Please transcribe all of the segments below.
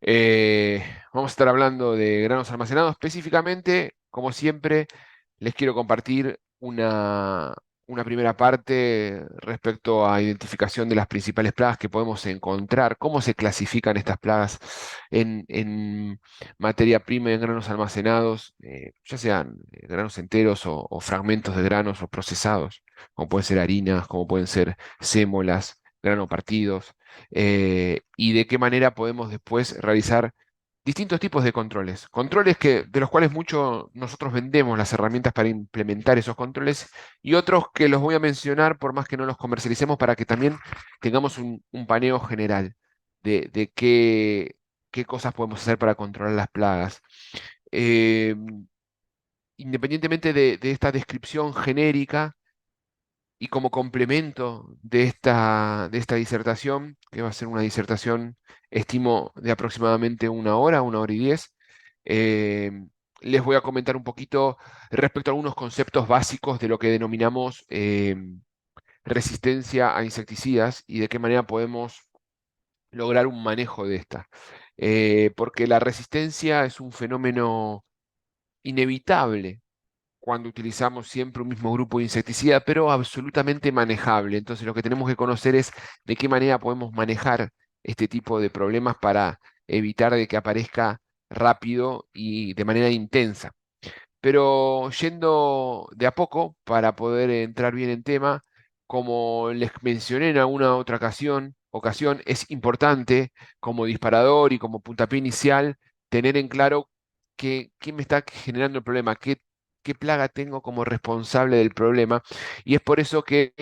Eh, Vamos a estar hablando de granos almacenados. Específicamente, como siempre, les quiero compartir una primera parte respecto a identificación de las principales plagas que podemos encontrar, cómo se clasifican estas plagas en materia prima y en granos almacenados, ya sean granos enteros o fragmentos de granos o procesados, como pueden ser harinas, como pueden ser sémolas, grano partidos, y de qué manera podemos después realizar distintos tipos de controles. Controles de los cuales mucho nosotros vendemos las herramientas para implementar esos controles y otros que los voy a mencionar por más que no los comercialicemos para que también tengamos un paneo general de qué cosas podemos hacer para controlar las plagas. Eh, Independientemente de esta descripción genérica, y como complemento de esta disertación, que va a ser una disertación, estimo, de aproximadamente una hora y 10, eh, les voy a comentar un poquito respecto a algunos conceptos básicos de lo que denominamos resistencia a insecticidas y de qué manera podemos lograr un manejo de esta. Porque la resistencia es un fenómeno inevitable cuando utilizamos siempre un mismo grupo de insecticida, pero absolutamente manejable. Entonces lo que tenemos que conocer es de qué manera podemos manejar este tipo de problemas para evitar de que aparezca rápido y de manera intensa. Pero yendo de a poco para poder entrar bien en tema, como les mencioné en alguna otra ocasión, es importante como disparador y como puntapié inicial tener en claro qué me está generando el problema, qué plaga tengo como responsable del problema. Y es por eso que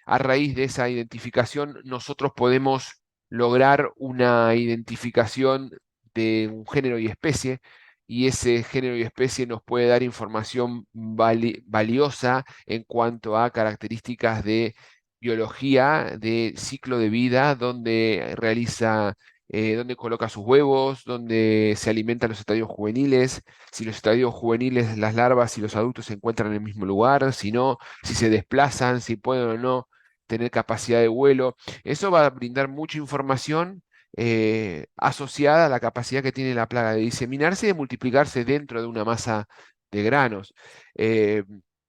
a raíz de esa identificación nosotros podemos lograr una identificación de un género y especie, y ese género y especie nos puede dar información valiosa en cuanto a características de biología, de ciclo de vida, donde coloca sus huevos, donde se alimentan los estadios juveniles, si los estadios juveniles, las larvas y los adultos se encuentran en el mismo lugar, si no, si se desplazan, si pueden o no tener capacidad de vuelo. Eso va a brindar mucha información asociada a la capacidad que tiene la plaga de diseminarse y de multiplicarse dentro de una masa de granos. Eh,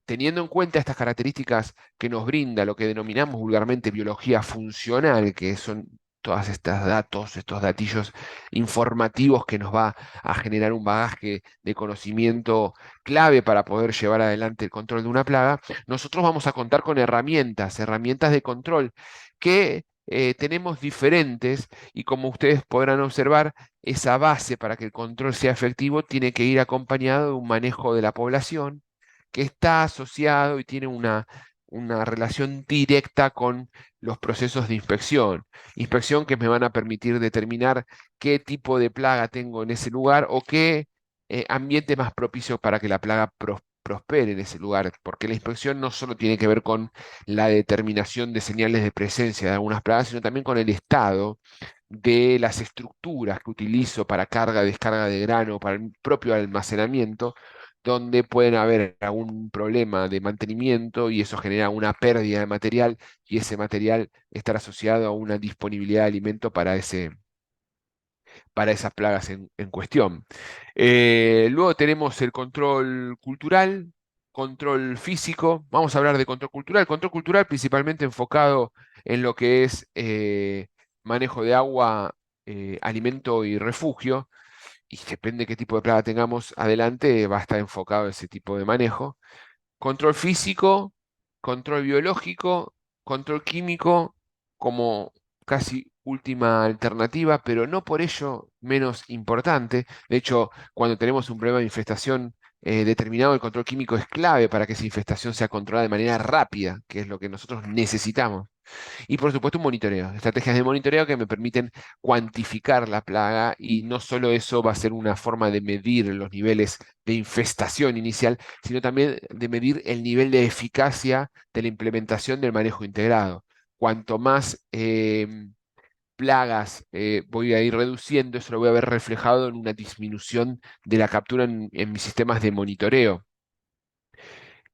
Teniendo en cuenta estas características que nos brinda lo que denominamos vulgarmente biología funcional, que son todas estas datos, estos datillos informativos que nos va a generar un bagaje de conocimiento clave para poder llevar adelante el control de una plaga, nosotros vamos a contar con herramientas de control que tenemos diferentes, y como ustedes podrán observar, esa base para que el control sea efectivo tiene que ir acompañado de un manejo de la población que está asociado y tiene una relación directa con los procesos de inspección. Inspección que me van a permitir determinar qué tipo de plaga tengo en ese lugar o qué ambiente más propicio para que la plaga prospere en ese lugar, porque la inspección no solo tiene que ver con la determinación de señales de presencia de algunas plagas, sino también con el estado de las estructuras que utilizo para carga, descarga de grano, para el propio almacenamiento, donde pueden haber algún problema de mantenimiento y eso genera una pérdida de material y ese material estar asociado a una disponibilidad de alimento para esas plagas en cuestión. Luego tenemos el control cultural, control físico. Vamos a hablar de control cultural. Control cultural principalmente enfocado en lo que es manejo de agua, alimento y refugio. Y depende qué tipo de plaga tengamos adelante, va a estar enfocado ese tipo de manejo. Control físico, control biológico, control químico como casi última alternativa, pero no por ello menos importante. De hecho, cuando tenemos un problema de infestación determinado, el control químico es clave para que esa infestación sea controlada de manera rápida, que es lo que nosotros necesitamos. Y por supuesto un monitoreo, estrategias de monitoreo que me permiten cuantificar la plaga, y no solo eso va a ser una forma de medir los niveles de infestación inicial, sino también de medir el nivel de eficacia de la implementación del manejo integrado. Cuanto más plagas voy a ir reduciendo, eso lo voy a ver reflejado en una disminución de la captura en mis sistemas de monitoreo.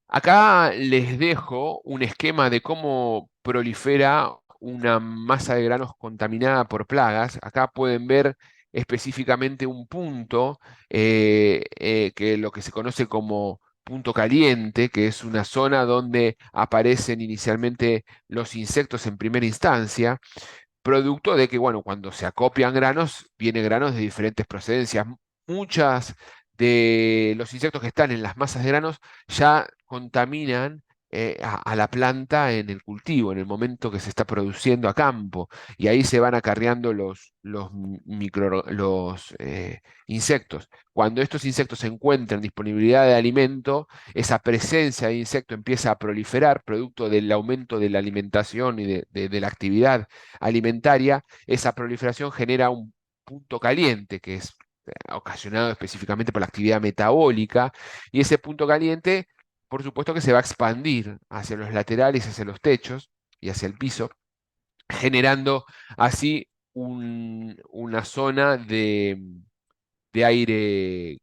Acá les dejo un esquema de cómo prolifera una masa de granos contaminada por plagas. Acá pueden ver específicamente un punto, que lo que se conoce como punto caliente, que es una zona donde aparecen inicialmente los insectos en primera instancia, producto de que, bueno, cuando se acopian granos, vienen granos de diferentes procedencias. Muchas de los insectos que están en las masas de granos ya contaminan a la planta en el cultivo, en el momento que se está produciendo a campo, y ahí se van acarreando los insectos. Cuando estos insectos encuentran disponibilidad de alimento, esa presencia de insecto empieza a proliferar, producto del aumento de la alimentación y de la actividad alimentaria. Esa proliferación genera un punto caliente, que es ocasionado específicamente por la actividad metabólica, y ese punto caliente, por supuesto que se va a expandir hacia los laterales, hacia los techos y hacia el piso, generando así una zona de aire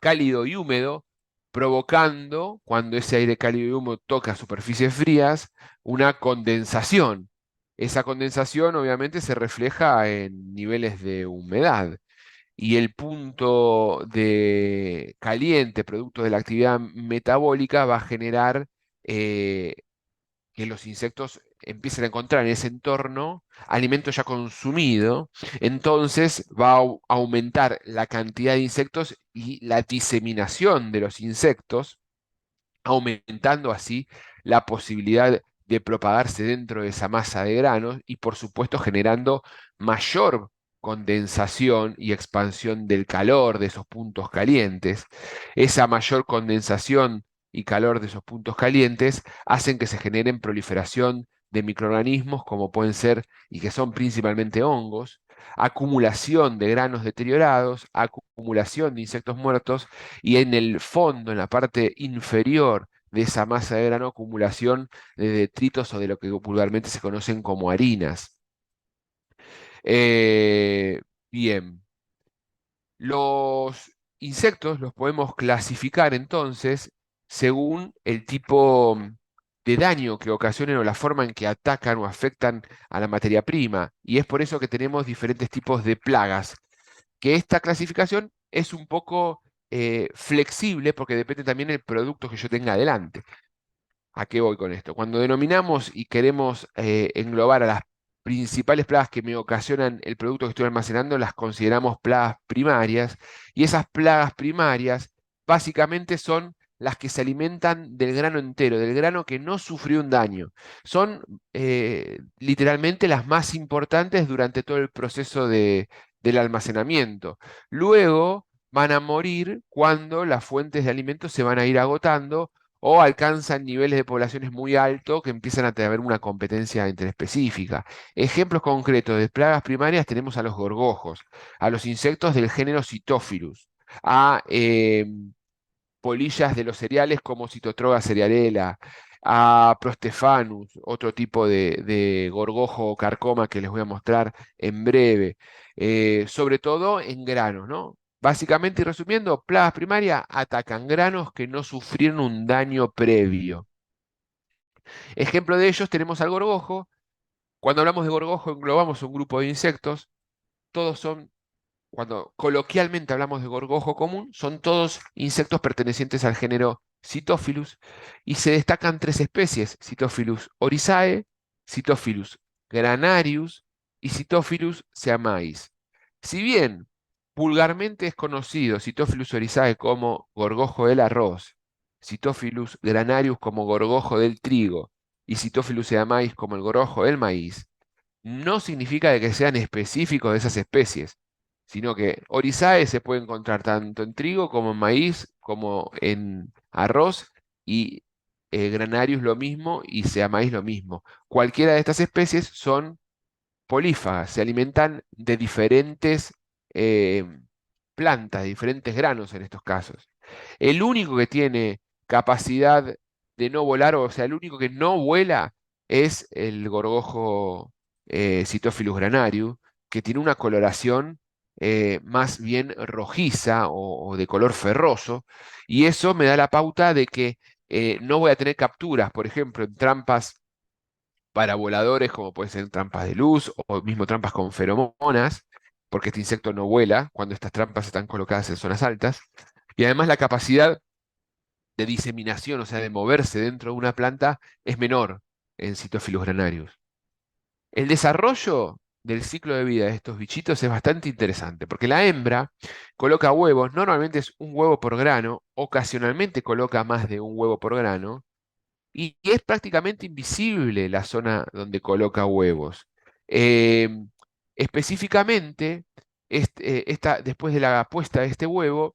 cálido y húmedo, provocando, cuando ese aire cálido y húmedo toca superficies frías, una condensación. Esa condensación obviamente se refleja en niveles de humedad, y el punto de caliente, producto de la actividad metabólica, va a generar eh, que los insectos empiecen a encontrar en ese entorno alimento ya consumido. Entonces va a aumentar la cantidad de insectos y la diseminación de los insectos, aumentando así la posibilidad de propagarse dentro de esa masa de granos, y por supuesto generando mayor condensación y expansión del calor de esos puntos calientes. Esa mayor condensación y calor de esos puntos calientes hacen que se generen proliferación de microorganismos, como pueden ser, y que son principalmente hongos, acumulación de granos deteriorados, acumulación de insectos muertos, y en el fondo, en la parte inferior de esa masa de grano, acumulación de detritos, o de lo que vulgarmente se conocen como harinas. Eh, Bien, los insectos los podemos clasificar entonces según el tipo de daño que ocasionen, o la forma en que atacan o afectan a la materia prima. Y es por eso que tenemos diferentes tipos de plagas, que esta clasificación es un poco flexible, porque depende también del producto que yo tenga adelante. ¿A qué voy con esto? Cuando denominamos y queremos englobar a las principales plagas que me ocasionan el producto que estoy almacenando, las consideramos plagas primarias, y esas plagas primarias básicamente son las que se alimentan del grano entero, del grano que no sufrió un daño. Son literalmente las más importantes durante todo el proceso del almacenamiento. Luego van a morir cuando las fuentes de alimentos se van a ir agotando, o alcanzan niveles de poblaciones muy altos que empiezan a tener una competencia interespecífica. Ejemplos concretos de plagas primarias tenemos a los gorgojos, a los insectos del género Cytophilus, a polillas de los cereales como Cytotroga cerealela, a Prostephanus, otro tipo de gorgojo o carcoma que les voy a mostrar en breve, sobre todo en granos, ¿no? Básicamente, y resumiendo, plagas primarias atacan granos que no sufrieron un daño previo. Ejemplo de ellos tenemos al gorgojo. Cuando hablamos de gorgojo englobamos un grupo de insectos. Todos son, cuando coloquialmente hablamos de gorgojo común, son todos insectos pertenecientes al género Cytophilus, y se destacan tres especies: Cytophilus oryzae, Cytophilus granarius y Cytophilus siamais. Si bien vulgarmente es conocido Cytophilus oryzae como gorgojo del arroz, Cytophilus granarius como gorgojo del trigo, y Cytophilus siamais como el gorgojo del maíz, no significa de que sean específicos de esas especies, sino que Oryzae se puede encontrar tanto en trigo como en maíz, como en arroz, y Granarius lo mismo, y sea maíz lo mismo. Cualquiera de estas especies son polífagas, se alimentan de diferentes eh, plantas, de diferentes granos en estos casos. El único que tiene capacidad de no volar, o sea, el único que no vuela, es el gorgojo Cytophilus granarius, que tiene una coloración más bien rojiza, o de color ferroso, y eso me da la pauta de que no voy a tener capturas, por ejemplo, en trampas para voladores, como pueden ser trampas de luz o mismo trampas con feromonas, porque este insecto no vuela cuando estas trampas están colocadas en zonas altas, y además la capacidad de diseminación, o sea, de moverse dentro de una planta, es menor en Cytophilus granarius. El desarrollo del ciclo de vida de estos bichitos es bastante interesante, porque la hembra coloca huevos, normalmente es un huevo por grano, ocasionalmente coloca más de un huevo por grano, y es prácticamente invisible la zona donde coloca huevos. Eh, Específicamente, después de la puesta de este huevo,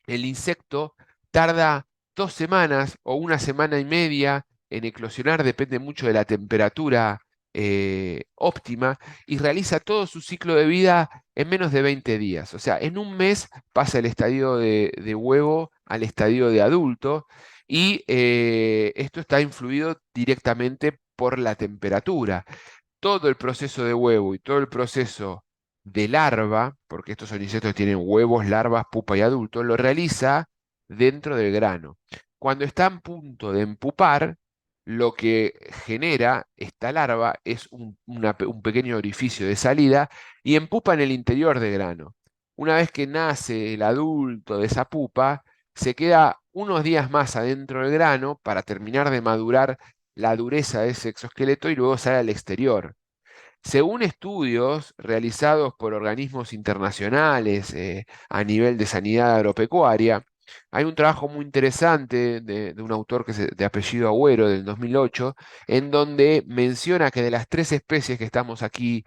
el insecto tarda 2 semanas o una semana y media en eclosionar, depende mucho de la temperatura óptima, y realiza todo su ciclo de vida en menos de 20 días. O sea, en un mes pasa el estadio de huevo al estadio de adulto, y esto está influido directamente por la temperatura. Todo el proceso de huevo y todo el proceso de larva, porque estos son insectos que tienen huevos, larvas, pupa y adulto, lo realiza dentro del grano. Cuando está a punto de empupar, lo que genera esta larva es un pequeño orificio de salida y empupa en el interior del grano. Una vez que nace el adulto de esa pupa, se queda unos días más adentro del grano para terminar de madurar la dureza de ese exoesqueleto y luego sale al exterior. Según estudios realizados por organismos internacionales a nivel de sanidad agropecuaria, hay un trabajo muy interesante de un autor de apellido Agüero del 2008, en donde menciona que de las 3 especies que estamos aquí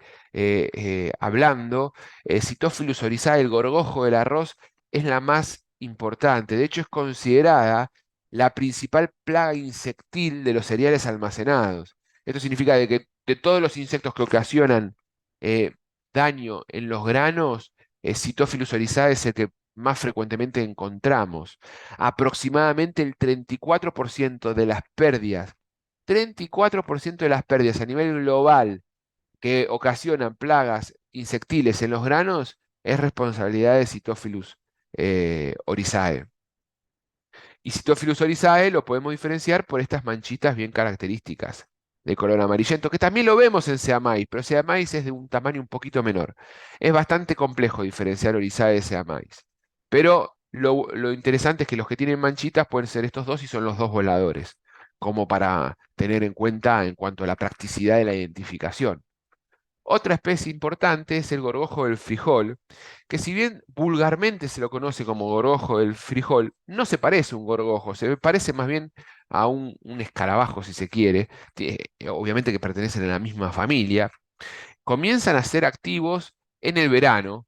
hablando, Cytophilus oryzae, el gorgojo del arroz, es la más importante. De hecho, es considerada la principal plaga insectil de los cereales almacenados. Esto significa de que de todos los insectos que ocasionan eh, daño en los granos, Cytophilus oryzae es el que más frecuentemente encontramos. Aproximadamente el 34% de las pérdidas, 34% de las pérdidas a nivel global que ocasionan plagas insectiles en los granos es responsabilidad de Cytophilus oryzae. Y Cytophilus oryzae lo podemos diferenciar por estas manchitas bien características de color amarillento, que también lo vemos en Seamais, pero Seamais es de un tamaño un poquito menor. Es bastante complejo diferenciar oryzae de Seamais. Pero lo interesante es que los que tienen manchitas pueden ser estos dos y son los dos voladores, como para tener en cuenta en cuanto a la practicidad de la identificación. Otra especie importante es el gorgojo del frijol, que si bien vulgarmente se lo conoce como gorgojo del frijol, no se parece a un gorgojo, se parece más bien a un escarabajo, si se quiere, obviamente que pertenecen a la misma familia. Comienzan a ser activos en el verano,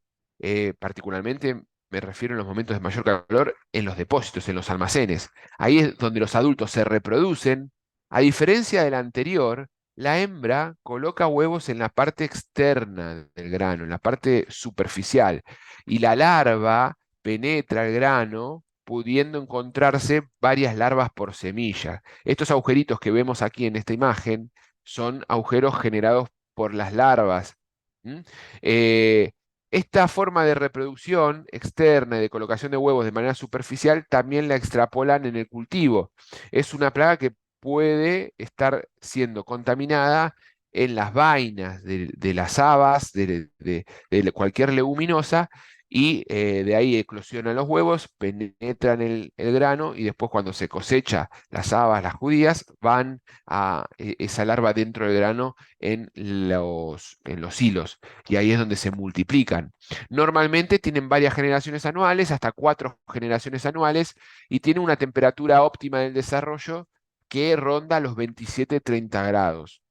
particularmente me refiero en los momentos de mayor calor, en los depósitos, en los almacenes. Ahí es donde los adultos se reproducen. A diferencia del anterior, la hembra coloca huevos en la parte externa del grano, en la parte superficial, y la larva penetra el grano, pudiendo encontrarse varias larvas por semilla. Estos agujeritos que vemos aquí en esta imagen son agujeros generados por las larvas. ¿M? Eh, Esta forma de reproducción externa y de colocación de huevos de manera superficial también la extrapolan en el cultivo. Es una plaga que puede estar siendo contaminada en las vainas de las habas, de cualquier leguminosa, y de ahí eclosionan los huevos, penetran el grano y después cuando se cosecha las habas, las judías, van a esa larva dentro del grano en los hilos, y ahí es donde se multiplican. Normalmente tienen varias generaciones anuales, hasta 4 generaciones anuales, y tienen una temperatura óptima del desarrollo que ronda los 27-30 grados.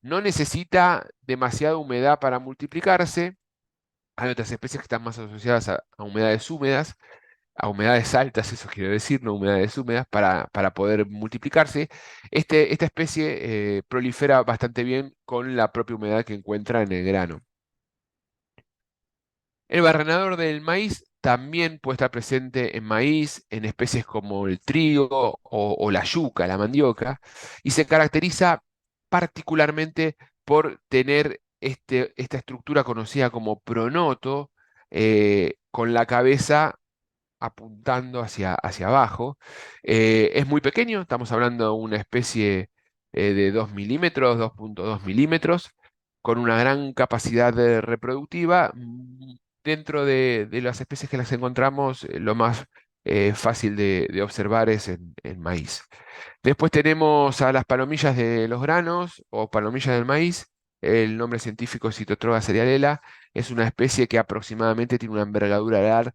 No necesita demasiada humedad para multiplicarse. Hay otras especies que están más asociadas a humedades húmedas, a humedades altas, eso quiero decir, no humedades húmedas, para poder multiplicarse. Esta especie prolifera bastante bien con la propia humedad que encuentra en el grano. El barrenador del maíz también puede estar presente en maíz, en especies como el trigo o la yuca, la mandioca, y se caracteriza particularmente por tener esta estructura conocida como pronoto, con la cabeza apuntando hacia abajo. Es muy pequeño, estamos hablando de una especie de 2 milímetros, 2,2 milímetros, con una gran capacidad reproductiva. Dentro de las especies que las encontramos, lo más fácil de observar es en maíz. Después tenemos a las palomillas de los granos o palomillas del maíz. El nombre científico es Citotroga cerealela. Es una especie que aproximadamente tiene una envergadura alar,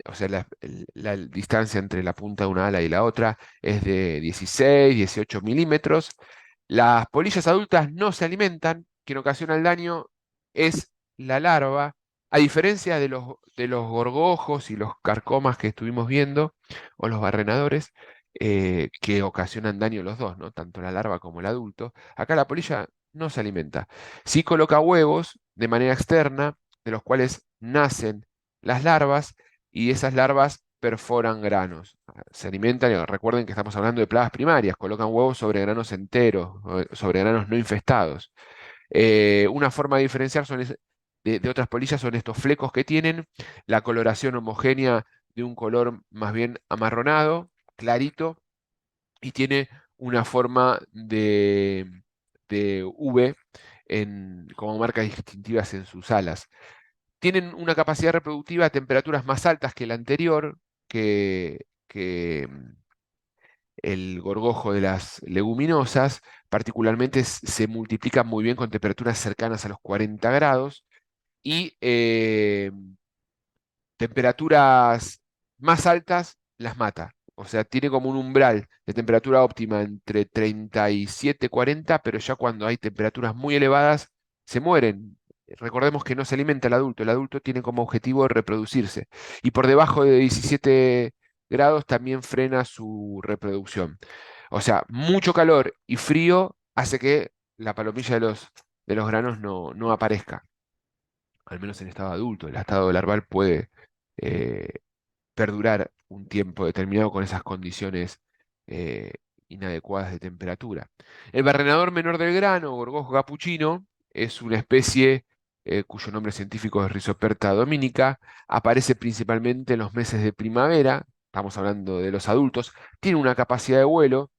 o sea, la distancia entre la punta de una ala y la otra es de 16, 18 milímetros. Las polillas adultas no se alimentan, quien ocasiona el daño es la larva, a diferencia de los gorgojos y los carcomas que estuvimos viendo, o los barrenadores, que ocasionan daño los dos, ¿no? Tanto la larva como el adulto. Acá la polilla no se alimenta. Sí coloca huevos de manera externa, de los cuales nacen las larvas, y esas larvas perforan granos. Se alimentan, y recuerden que estamos hablando de plagas primarias, colocan huevos sobre granos enteros, o sobre granos no infestados. Una forma de diferenciar de otras polillas son estos flecos que tienen, la coloración homogénea de un color más bien amarronado, clarito, y tiene una forma de V como marcas distintivas en sus alas. Tienen una capacidad reproductiva a temperaturas más altas que la anterior, que el gorgojo de las leguminosas. Particularmente se multiplican muy bien con temperaturas cercanas a los 40 grados, y temperaturas más altas las mata. O sea, tiene como un umbral de temperatura óptima entre 37 y 40, pero ya cuando hay temperaturas muy elevadas se mueren. Recordemos que no se alimenta el adulto tiene como objetivo reproducirse. Y por debajo de 17 grados también frena su reproducción. O sea, mucho calor y frío hace que la palomilla de los granos no aparezca, al menos en estado adulto. El estado larval puede eh, perdurar un tiempo determinado con esas condiciones eh, inadecuadas de temperatura. El barrenador menor del grano, Gorgojo capuchino, es una especie cuyo nombre científico es Rhizoperta dominica. Aparece principalmente en los meses de primavera. Estamos hablando de los adultos. Tiene una capacidad de vuelo.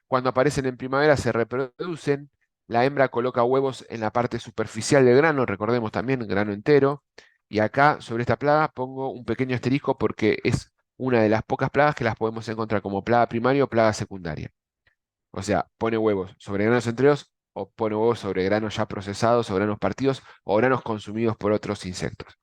Cuando aparecen en primavera se reproducen. La hembra coloca huevos en la parte superficial del grano, recordemos también grano entero. Y acá, sobre esta plaga, pongo un pequeño asterisco porque es una de las pocas plagas que las podemos encontrar como plaga primaria o plaga secundaria. O sea, pone huevos sobre granos enteros o pone huevos sobre granos ya procesados o granos partidos o granos consumidos por otros insectos.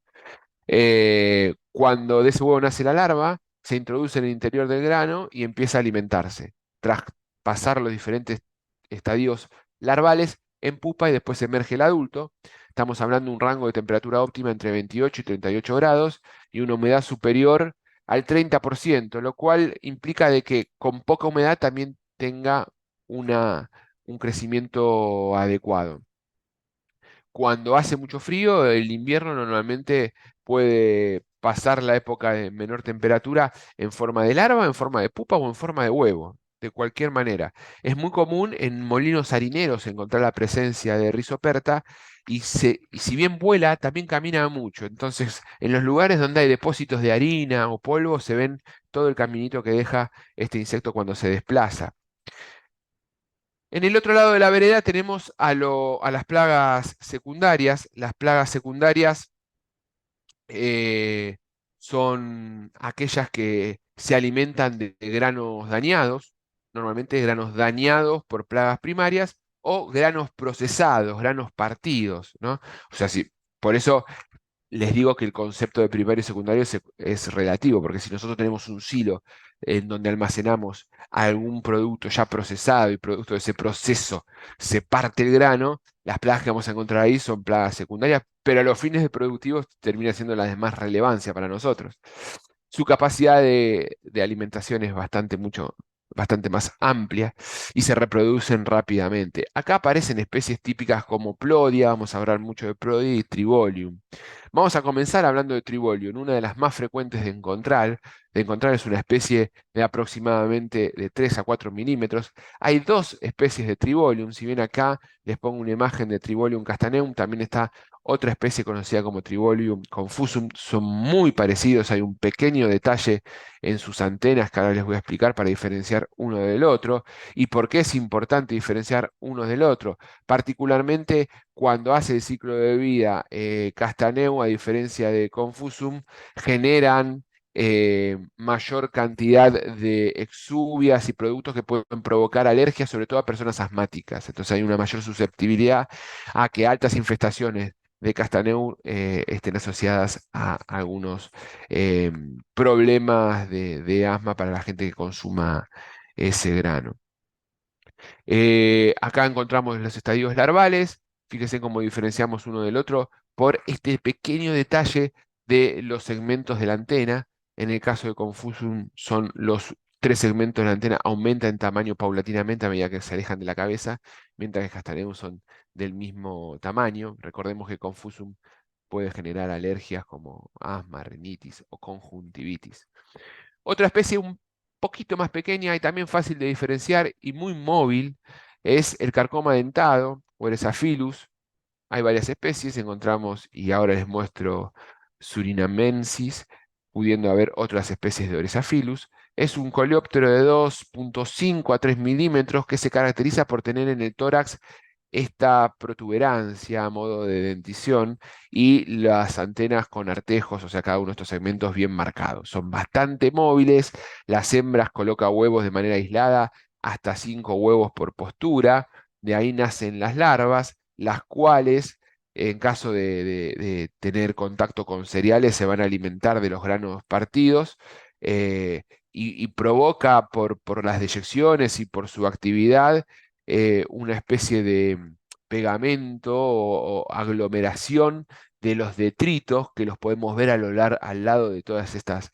Cuando de ese huevo nace la larva, se introduce en el interior del grano y empieza a alimentarse. Tras pasar los diferentes estadios larvales, en pupa y después emerge el adulto. Estamos hablando de un rango de temperatura óptima entre 28 y 38 grados y una humedad superior al 30%, lo cual implica de que con poca humedad también tenga un crecimiento adecuado. Cuando hace mucho frío, el invierno normalmente puede pasar la época de menor temperatura en forma de larva, en forma de pupa o en forma de huevo. De cualquier manera, es muy común en molinos harineros encontrar la presencia de Rhizoperta, y si bien vuela, también camina mucho. Entonces, en los lugares donde hay depósitos de harina o polvo, se ven todo el caminito que deja este insecto cuando se desplaza. En el otro lado de la vereda tenemos a las plagas secundarias. Las plagas secundarias eh, son aquellas que se alimentan de granos dañados, normalmente granos dañados por plagas primarias o granos procesados, granos partidos, ¿no? O sea, sí, por eso les digo que el concepto de primario y secundario es relativo, porque si nosotros tenemos un silo en donde almacenamos algún producto ya procesado y producto de ese proceso se parte el grano, las plagas que vamos a encontrar ahí son plagas secundarias, pero a los fines de productivos termina siendo la de más relevancia para nosotros. Su capacidad de alimentación es bastante más amplia y se reproducen rápidamente. Acá aparecen especies típicas como Plodia, vamos a hablar mucho de Plodia y Tribolium. Vamos a comenzar hablando de Tribolium, una de las más frecuentes de encontrar. Es una especie de aproximadamente de 3 a 4 milímetros. Hay dos especies de Tribolium, si bien acá les pongo una imagen de Tribolium castaneum, también está otra especie conocida como Tribolium confusum. Son muy parecidos, hay un pequeño detalle en sus antenas que ahora les voy a explicar para diferenciar uno del otro. ¿Y por qué es importante diferenciar uno del otro? Particularmente cuando hace el ciclo de vida Castaneu, a diferencia de Confusum, generan mayor cantidad de exuvias y productos que pueden provocar alergias, sobre todo a personas asmáticas. Entonces hay una mayor susceptibilidad a que altas infestaciones de Castaneu estén asociadas a algunos eh, problemas de asma para la gente que consuma ese grano. Acá encontramos los estadios larvales. Fíjense cómo diferenciamos uno del otro por este pequeño detalle de los segmentos de la antena. En el caso de Confusum son los tres segmentos de la antena, aumentan en tamaño paulatinamente a medida que se alejan de la cabeza, mientras que Castaneum son del mismo tamaño. Recordemos que Confusum puede generar alergias como asma, rinitis o conjuntivitis. Otra especie un poquito más pequeña y también fácil de diferenciar y muy móvil es el carcoma dentado o el Esaphilus. Hay varias especies, encontramos, y ahora les muestro Surinamensis, pudiendo haber otras especies de Oresaphilus. Es un coleóptero de 2,5 a 3 milímetros que se caracteriza por tener en el tórax esta protuberancia a modo de dentición y las antenas con artejos, o sea, cada uno de estos segmentos bien marcados. Son bastante móviles, las hembras colocan huevos de manera aislada, hasta 5 huevos por postura, de ahí nacen las larvas, las cuales, en caso de tener contacto con cereales, se van a alimentar de los granos partidos. eh, y provoca por las deyecciones y por su actividad una especie de pegamento o aglomeración de los detritos que los podemos ver al lado de todas estas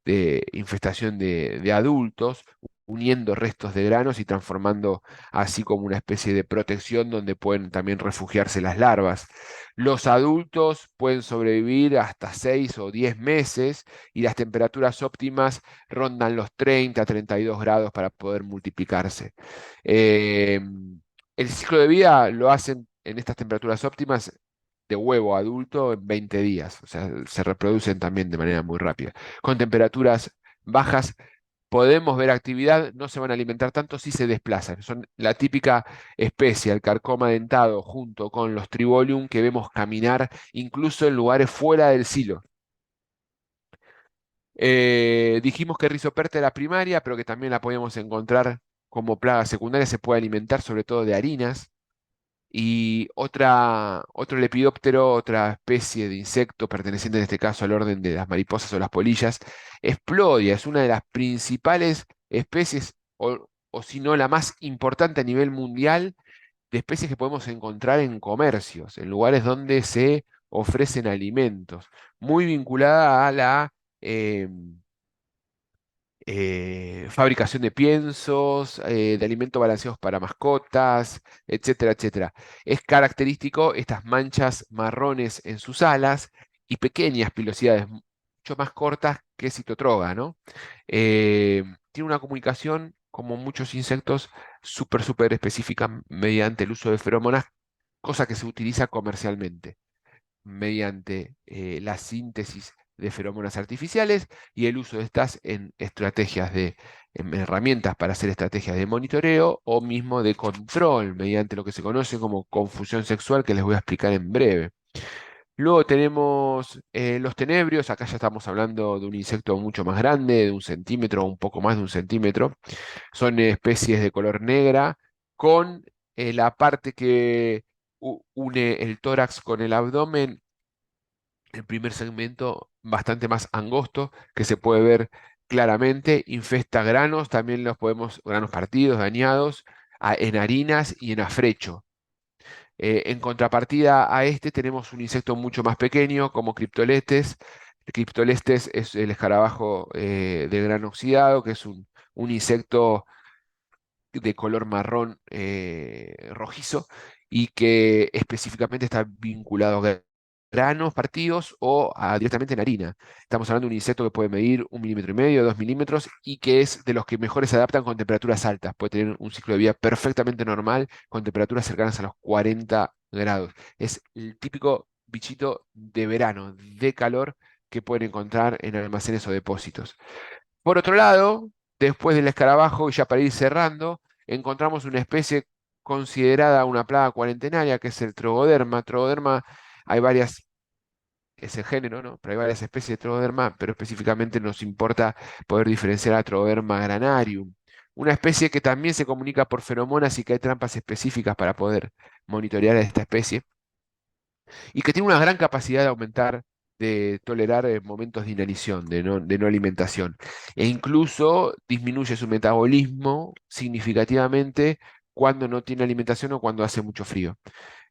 de infestación de adultos, uniendo restos de granos y transformando así como una especie de protección donde pueden también refugiarse las larvas. Los adultos pueden sobrevivir hasta 6 o 10 meses y las temperaturas óptimas rondan los 30 a 32 grados para poder multiplicarse. Eh, el ciclo de vida lo hacen en estas temperaturas óptimas de huevo adulto en 20 días, o sea, se reproducen también de manera muy rápida. Con temperaturas bajas podemos ver actividad, no se van a alimentar tanto si se desplazan. Son la típica especie, el carcoma dentado, junto con los tribolium que vemos caminar incluso en lugares fuera del silo. Dijimos que Rhizoperta era primaria, pero que también la podemos encontrar como plaga secundaria, se puede alimentar sobre todo de harinas. Y otro lepidóptero, otra especie de insecto perteneciente en este caso al orden de las mariposas o las polillas, es Plodia, es una de las principales especies, o si no la más importante a nivel mundial, de especies que podemos encontrar en comercios, en lugares donde se ofrecen alimentos, muy vinculada a la fabricación de piensos, de alimentos balanceados para mascotas, etcétera, etcétera. Es característico estas manchas marrones en sus alas y pequeñas pilosidades mucho más cortas que Citotroga, ¿no? Tiene una comunicación, como muchos insectos, súper específica mediante el uso de feromonas, cosa que se utiliza comercialmente mediante la síntesis de feromonas artificiales y el uso de estas en estrategias en herramientas para hacer estrategias de monitoreo o mismo de control mediante lo que se conoce como confusión sexual, que les voy a explicar en breve. Luego tenemos los tenebrios, acá ya estamos hablando de un insecto mucho más grande, de 1 centímetro o un poco más de 1 centímetro. Son especies de color negra con la parte que une el tórax con el abdomen, el primer segmento bastante más angosto que se puede ver claramente, infesta granos, también los podemos, granos partidos, dañados, en harinas y en afrecho. En contrapartida a este tenemos un insecto mucho más pequeño como Cryptolestes. El Cryptolestes es el escarabajo de grano oxidado, que es un insecto de color marrón rojizo y que específicamente está vinculado a granos partidos o directamente en harina. Estamos hablando de un insecto que puede medir 1,5 milímetros, 2 milímetros y que es de los que mejores se adaptan con temperaturas altas. Puede tener un ciclo de vida perfectamente normal con temperaturas cercanas a los 40 grados. Es el típico bichito de verano, de calor que pueden encontrar en almacenes o depósitos. Por otro lado, después del escarabajo, y ya para ir cerrando, encontramos una especie considerada una plaga cuarentenaria, que es el Trogoderma. Trogoderma, hay varias, es el género, ¿no? Pero hay varias especies de Trogoderma, pero específicamente nos importa poder diferenciar a Trogoderma granarium. Una especie que también se comunica por feromonas y que hay trampas específicas para poder monitorear a esta especie y que tiene una gran capacidad de aumentar, de tolerar momentos de inanición, de no alimentación. E incluso disminuye su metabolismo significativamente cuando no tiene alimentación o cuando hace mucho frío.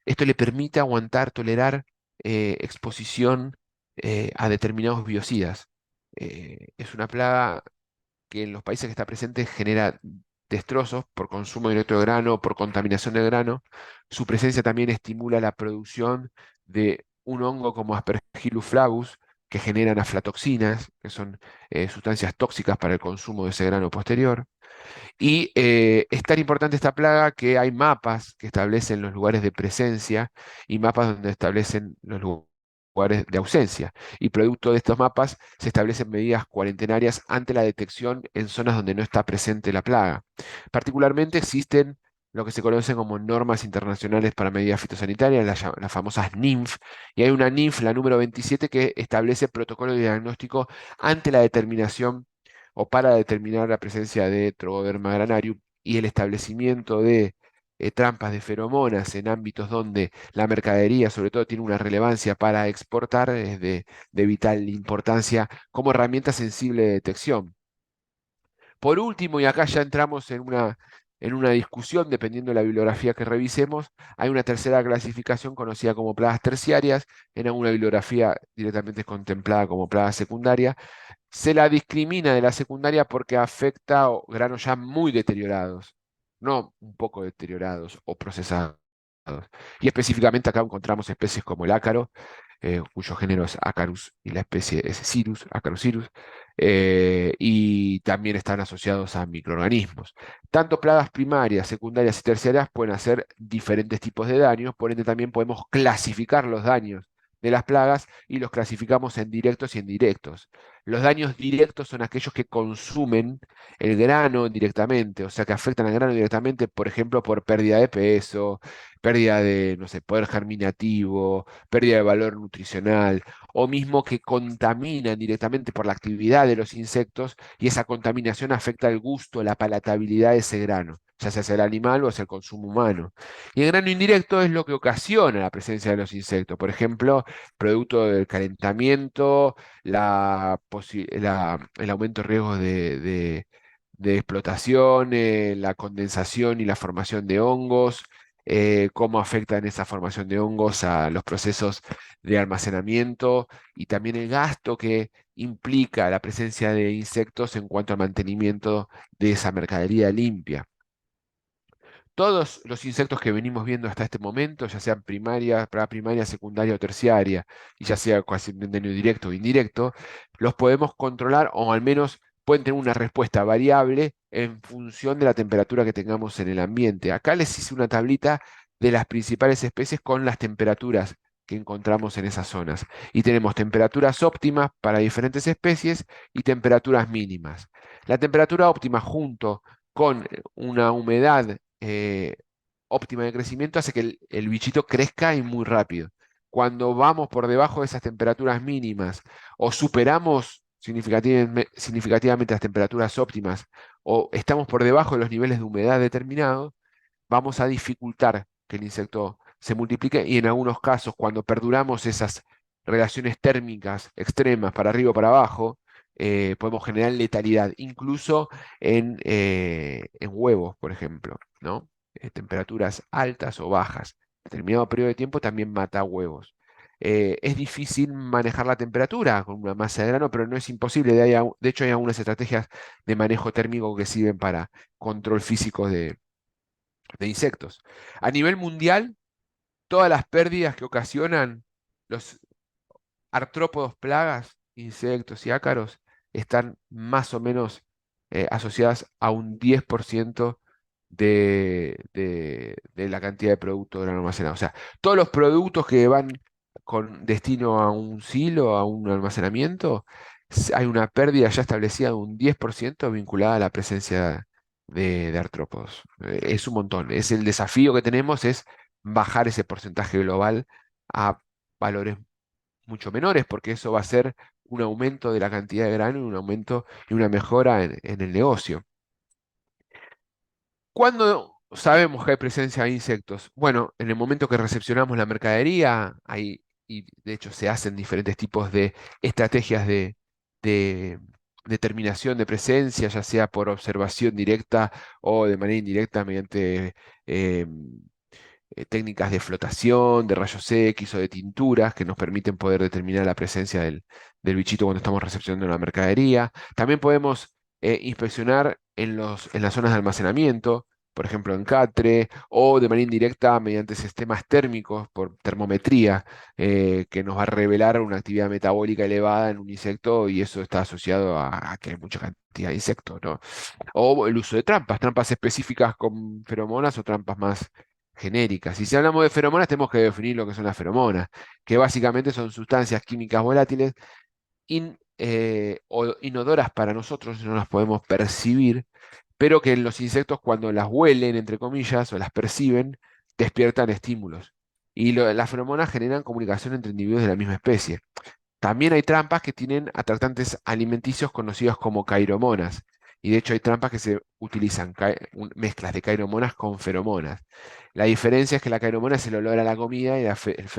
Esto le permite aguantar, tolerar exposición a determinados biocidas. Es una plaga que en los países que está presente genera destrozos por consumo directo de grano, por contaminación de grano. Su presencia también estimula la producción de un hongo como Aspergillus flavus, que generan aflatoxinas, que son sustancias tóxicas para el consumo de ese grano posterior. Y es tan importante esta plaga que hay mapas que establecen los lugares de presencia y mapas donde establecen los lugares de ausencia. Y producto de estos mapas se establecen medidas cuarentenarias ante la detección en zonas donde no está presente la plaga. Particularmente existen lo que se conocen como normas internacionales para medidas fitosanitarias, las famosas NINF, y hay una NINF, la número 27, que establece protocolo de diagnóstico ante la determinación o para determinar la presencia de Trogoderma granarium y el establecimiento de trampas de feromonas en ámbitos donde la mercadería, sobre todo, tiene una relevancia para exportar, es de vital importancia como herramienta sensible de detección. Por último, y acá ya entramos en una discusión, dependiendo de la bibliografía que revisemos, hay una tercera clasificación conocida como plagas terciarias, en alguna bibliografía directamente es contemplada como plaga secundaria. Se la discrimina de la secundaria porque afecta a granos ya muy deteriorados, no un poco deteriorados o procesados. Y específicamente acá encontramos especies como el ácaro, cuyo género es Acarus y la especie es Cirrus, Acarus cirrus, y también están asociados a microorganismos. Tanto plagas primarias, secundarias y terciarias pueden hacer diferentes tipos de daños, por ende también podemos clasificar los daños de las plagas y los clasificamos en directos y indirectos. Los daños directos son aquellos que consumen el grano directamente, o sea, que afectan al grano directamente, por ejemplo, por pérdida de peso, pérdida de, no sé, poder germinativo, pérdida de valor nutricional, o mismo que contaminan directamente por la actividad de los insectos y esa contaminación afecta el gusto, la palatabilidad de ese grano, ya sea hacia el animal o hacia el consumo humano. Y el grano indirecto es lo que ocasiona la presencia de los insectos, por ejemplo, producto del calentamiento, el aumento de riesgos de explotación, la condensación y la formación de hongos, cómo afectan esa formación de hongos a los procesos de almacenamiento y también el gasto que implica la presencia de insectos en cuanto al mantenimiento de esa mercadería limpia. Todos los insectos que venimos viendo hasta este momento, ya sean primaria, primaria, secundaria o terciaria, y ya sea casi un daño directo o indirecto, los podemos controlar o al menos pueden tener una respuesta variable en función de la temperatura que tengamos en el ambiente. Acá les hice una tablita de las principales especies con las temperaturas que encontramos en esas zonas. Y tenemos temperaturas óptimas para diferentes especies y temperaturas mínimas. La temperatura óptima junto con una humedad óptima de crecimiento hace que el bichito crezca y muy rápido. Cuando vamos por debajo de esas temperaturas mínimas o superamos significativamente las temperaturas óptimas o estamos por debajo de los niveles de humedad determinados, vamos a dificultar que el insecto se multiplique y en algunos casos, cuando perduramos esas relaciones térmicas extremas para arriba o para abajo, podemos generar letalidad, incluso en huevos, por ejemplo, ¿no? Temperaturas altas o bajas. Determinado periodo de tiempo también mata huevos. Es difícil manejar la temperatura con una masa de grano, pero no es imposible. De hecho, hay algunas estrategias de manejo térmico que sirven para control físico de insectos. A nivel mundial, todas las pérdidas que ocasionan los artrópodos plagas, insectos y ácaros, están más o menos asociadas a un 10% de la cantidad de producto de grano almacenado. O sea, todos los productos que van con destino a un silo, a un almacenamiento, hay una pérdida ya establecida de un 10% vinculada a la presencia de artrópodos. Es un montón. Es el desafío que tenemos es bajar ese porcentaje global a valores mucho menores, porque eso va a ser un aumento de la cantidad de grano y un aumento y una mejora en el negocio. ¿Cuándo sabemos que hay presencia de insectos? Bueno, en el momento que recepcionamos la mercadería, y de hecho se hacen diferentes tipos de estrategias de determinación de presencia, ya sea por observación directa o de manera indirecta mediante eh, técnicas de flotación, de rayos X o de tinturas que nos permiten poder determinar la presencia del bichito cuando estamos recepcionando la mercadería. También podemos inspeccionar en las zonas de almacenamiento, por ejemplo en Catre, o de manera indirecta mediante sistemas térmicos por termometría, que nos va a revelar una actividad metabólica elevada en un insecto y eso está asociado a que hay mucha cantidad de insectos, ¿no? O el uso de trampas, trampas específicas con feromonas o trampas más genéricas. Y si hablamos de feromonas, tenemos que definir lo que son las feromonas, que básicamente son sustancias químicas volátiles o inodoras para nosotros, no las podemos percibir, pero que en los insectos cuando las huelen, entre comillas, o las perciben, despiertan estímulos. Y las feromonas generan comunicación entre individuos de la misma especie. También hay trampas que tienen atractantes alimenticios conocidos como cairomonas. Y de hecho hay trampas que se utilizan mezclas de cairomonas con feromonas. La diferencia es que la cairomona es el olor a la comida y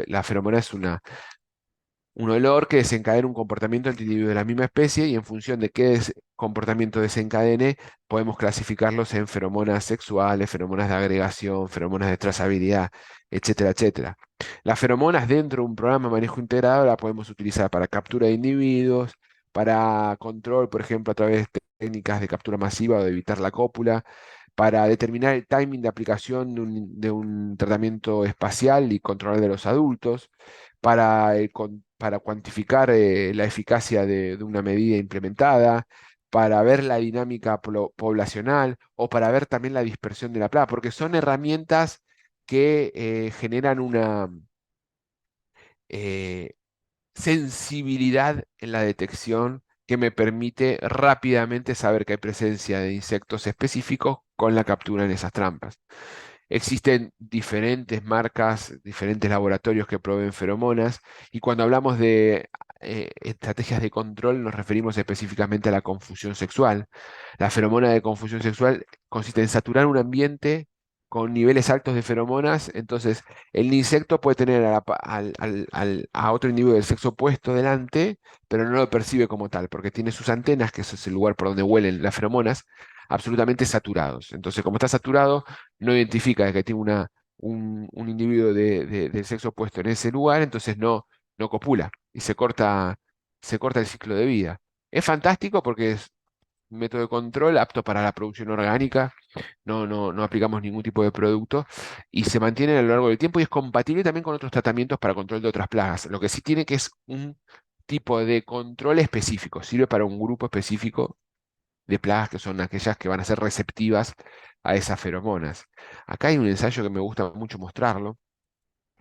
la feromona es un olor que desencadena un comportamiento entre individuos de la misma especie y en función de qué comportamiento desencadene, podemos clasificarlos en feromonas sexuales, feromonas de agregación, feromonas de trazabilidad, etcétera, etcétera. Las feromonas dentro de un programa de manejo integrado la podemos utilizar para captura de individuos, para control, por ejemplo, a través de técnicas de captura masiva o de evitar la cópula, para determinar el timing de aplicación de un tratamiento espacial y controlar de los adultos, para cuantificar la eficacia de una medida implementada, para ver la dinámica poblacional o para ver también la dispersión de la plaga, porque son herramientas que generan una eh, sensibilidad en la detección que me permite rápidamente saber que hay presencia de insectos específicos con la captura en esas trampas. Existen diferentes marcas, diferentes laboratorios que proveen feromonas y cuando hablamos de estrategias de control nos referimos específicamente a la confusión sexual. La feromona de confusión sexual consiste en saturar un ambiente con niveles altos de feromonas, entonces el insecto puede tener a otro individuo del sexo opuesto delante, pero no lo percibe como tal, porque tiene sus antenas, que ese es el lugar por donde huelen las feromonas, absolutamente saturados. Entonces, como está saturado, no identifica que tiene un individuo del sexo opuesto en ese lugar, entonces no copula y se corta el ciclo de vida. Es fantástico porque es un método de control apto para la producción orgánica, no aplicamos ningún tipo de producto y se mantiene a lo largo del tiempo y es compatible también con otros tratamientos para control de otras plagas. Lo que sí tiene que es un tipo de control específico, sirve para un grupo específico de plagas que son aquellas que van a ser receptivas a esas feromonas. Acá hay un ensayo que me gusta mucho mostrarlo,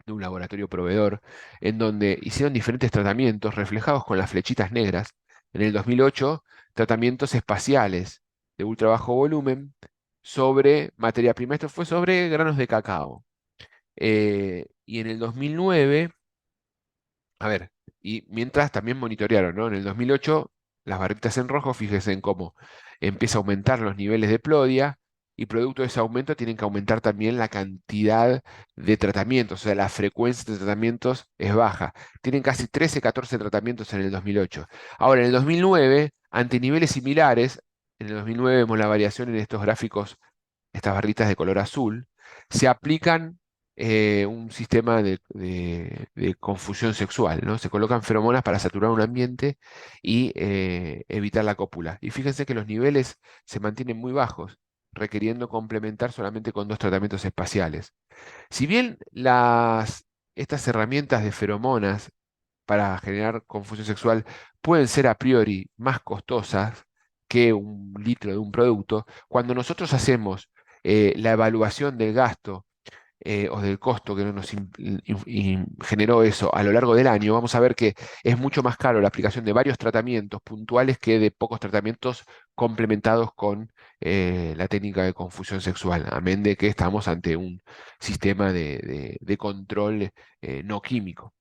de un laboratorio proveedor, en donde hicieron diferentes tratamientos reflejados con las flechitas negras. En el 2008, tratamientos espaciales de ultra bajo volumen sobre materia prima. Esto fue sobre granos de cacao. Y en el 2009 a ver, y mientras también monitorearon, ¿no? En el 2008, las barritas en rojo, fíjense en cómo empieza a aumentar los niveles de plodia y producto de ese aumento tienen que aumentar también la cantidad de tratamientos, o sea, la frecuencia de tratamientos es baja. Tienen casi 13, 14 tratamientos en el 2008. Ahora, en el 2009, ante niveles similares, en el 2009 vemos la variación en estos gráficos, estas barritas de color azul, se aplican un sistema de confusión sexual, ¿no? Se colocan feromonas para saturar un ambiente y evitar la cópula. Y fíjense que los niveles se mantienen muy bajos, requiriendo complementar solamente con dos tratamientos espaciales. Si bien estas herramientas de feromonas para generar confusión sexual pueden ser a priori más costosas que un litro de un producto, cuando nosotros hacemos la evaluación del gasto o del costo que nos generó eso a lo largo del año, vamos a ver que es mucho más caro la aplicación de varios tratamientos puntuales que de pocos tratamientos complementados con la técnica de confusión sexual, amén de que estamos ante un sistema de control no químico.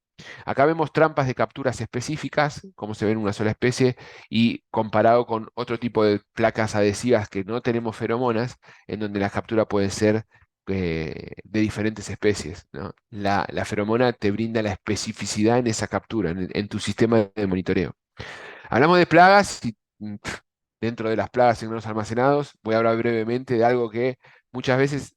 Acá vemos trampas de capturas específicas, como se ve en una sola especie, y comparado con otro tipo de placas adhesivas que no tenemos feromonas, en donde la captura puede ser de diferentes especies, ¿no? La feromona te brinda la especificidad en esa captura, en tu sistema de monitoreo. Hablamos de plagas y dentro de las plagas en granos almacenados, voy a hablar brevemente de algo que muchas veces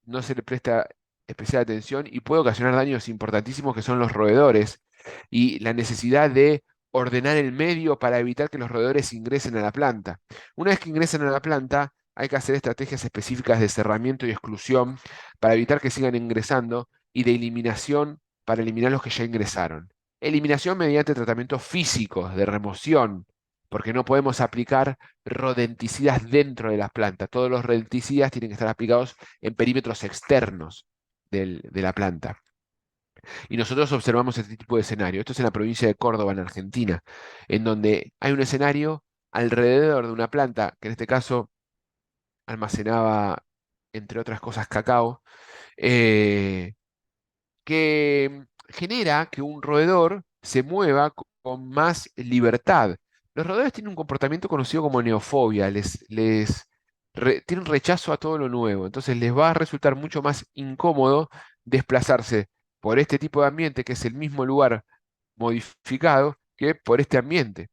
no se le presta especial atención y puede ocasionar daños importantísimos que son los roedores y la necesidad de ordenar el medio para evitar que los roedores ingresen a la planta. Una vez que ingresan a la planta, hay que hacer estrategias específicas de cerramiento y exclusión para evitar que sigan ingresando y de eliminación para eliminar los que ya ingresaron. Eliminación mediante tratamientos físicos de remoción, porque no podemos aplicar rodenticidas dentro de las plantas. Todos los rodenticidas tienen que estar aplicados en perímetros externos de la planta. Y nosotros observamos este tipo de escenario. Esto es en la provincia de Córdoba, en Argentina, en donde hay un escenario alrededor de una planta, que en este caso almacenaba, entre otras cosas, cacao, eh, que genera que un roedor se mueva con más libertad. Los roedores tienen un comportamiento conocido como neofobia, tienen rechazo a todo lo nuevo, entonces les va a resultar mucho más incómodo desplazarse por este tipo de ambiente, que es el mismo lugar modificado, que por este ambiente.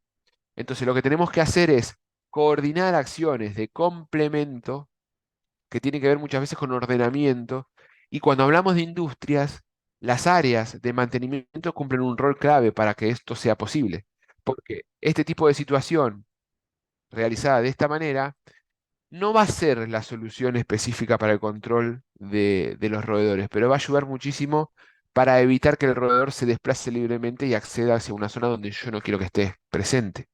Entonces lo que tenemos que hacer es coordinar acciones de complemento que tiene que ver muchas veces con ordenamiento. Y cuando hablamos de industrias, las áreas de mantenimiento cumplen un rol clave para que esto sea posible. Porque este tipo de situación realizada de esta manera no va a ser la solución específica para el control de los roedores, pero va a ayudar muchísimo para evitar que el roedor se desplace libremente y acceda hacia una zona donde yo no quiero que esté presente.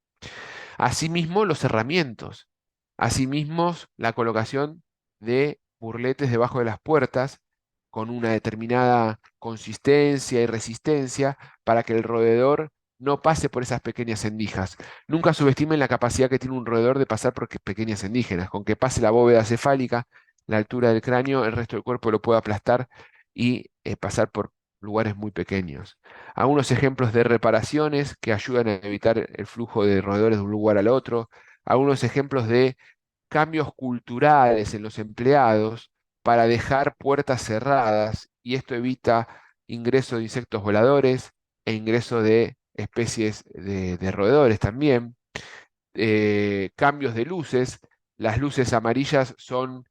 Asimismo, los herramientos. Asimismo, la colocación de burletes debajo de las puertas con una determinada consistencia y resistencia para que el roedor no pase por esas pequeñas endijas. Nunca subestimen la capacidad que tiene un roedor de pasar por pequeñas endígenas. Con que pase la bóveda cefálica, la altura del cráneo, el resto del cuerpo lo puede aplastar y pasar por lugares muy pequeños. Algunos ejemplos de reparaciones que ayudan a evitar el flujo de roedores de un lugar al otro. Algunos ejemplos de cambios culturales en los empleados para dejar puertas cerradas y esto evita ingreso de insectos voladores e ingreso de especies de roedores también. Cambios de luces. Las luces amarillas son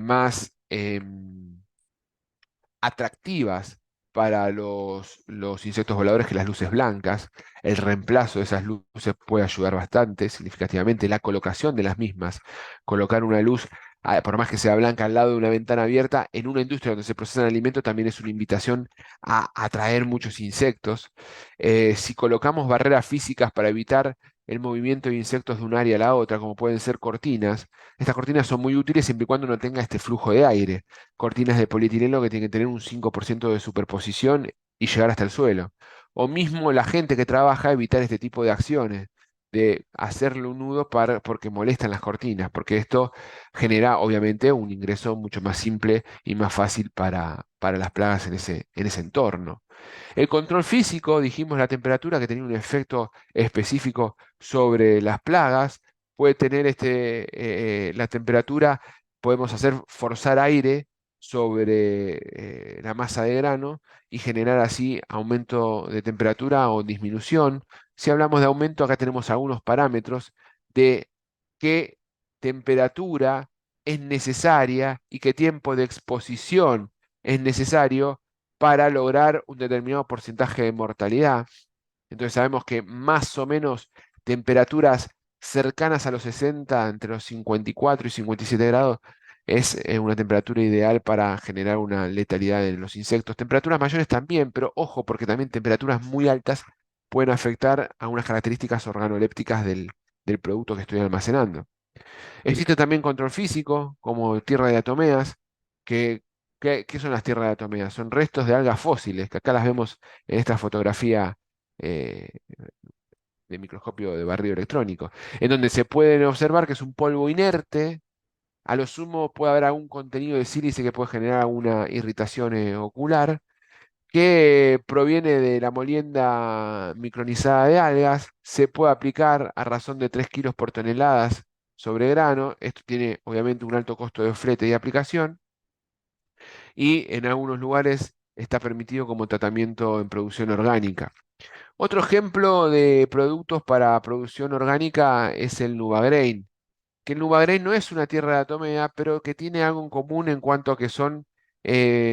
más atractivas para los insectos voladores que las luces blancas. El reemplazo de esas luces puede ayudar bastante significativamente. La colocación de las mismas. Colocar una luz, por más que sea blanca, al lado de una ventana abierta, en una industria donde se procesan alimentos también es una invitación a atraer muchos insectos. Si colocamos barreras físicas para evitar el movimiento de insectos de un área a la otra, como pueden ser cortinas, estas cortinas son muy útiles siempre y cuando no tenga este flujo de aire. Cortinas de polietileno que tienen que tener un 5% de superposición y llegar hasta el suelo. O mismo la gente que trabaja evitar este tipo de acciones, de hacerle un nudo porque molestan las cortinas, porque esto genera obviamente un ingreso mucho más simple y más fácil para las plagas en ese entorno. El control físico, dijimos la temperatura que tenía un efecto específico sobre las plagas, puede tener la temperatura, podemos hacer forzar aire sobre la masa de grano y generar así aumento de temperatura o disminución. Si hablamos de aumento, acá tenemos algunos parámetros de qué temperatura es necesaria y qué tiempo de exposición es necesario para lograr un determinado porcentaje de mortalidad. Entonces sabemos que más o menos temperaturas cercanas a los 60, entre los 54 y 57 grados, es una temperatura ideal para generar una letalidad en los insectos. Temperaturas mayores también, pero ojo, porque también temperaturas muy altas pueden afectar a unas características organolépticas del producto que estoy almacenando. Existe también control físico, como tierra de diatomeas, que ¿Qué son las tierras diatomeas? Son restos de algas fósiles, que acá las vemos en esta fotografía eh, de microscopio de barrido electrónico, en donde se pueden observar que es un polvo inerte. A lo sumo puede haber algún contenido de sílice que puede generar alguna irritación ocular, que proviene de la molienda micronizada de algas. Se puede aplicar a razón de 3 kilos por toneladas sobre grano. Esto tiene obviamente un alto costo de flete y aplicación, y en algunos lugares está permitido como tratamiento en producción orgánica. Otro ejemplo de productos para producción orgánica es el Nubagrain, que el Nubagrey no es una tierra de atomea, pero que tiene algo en común en cuanto a que son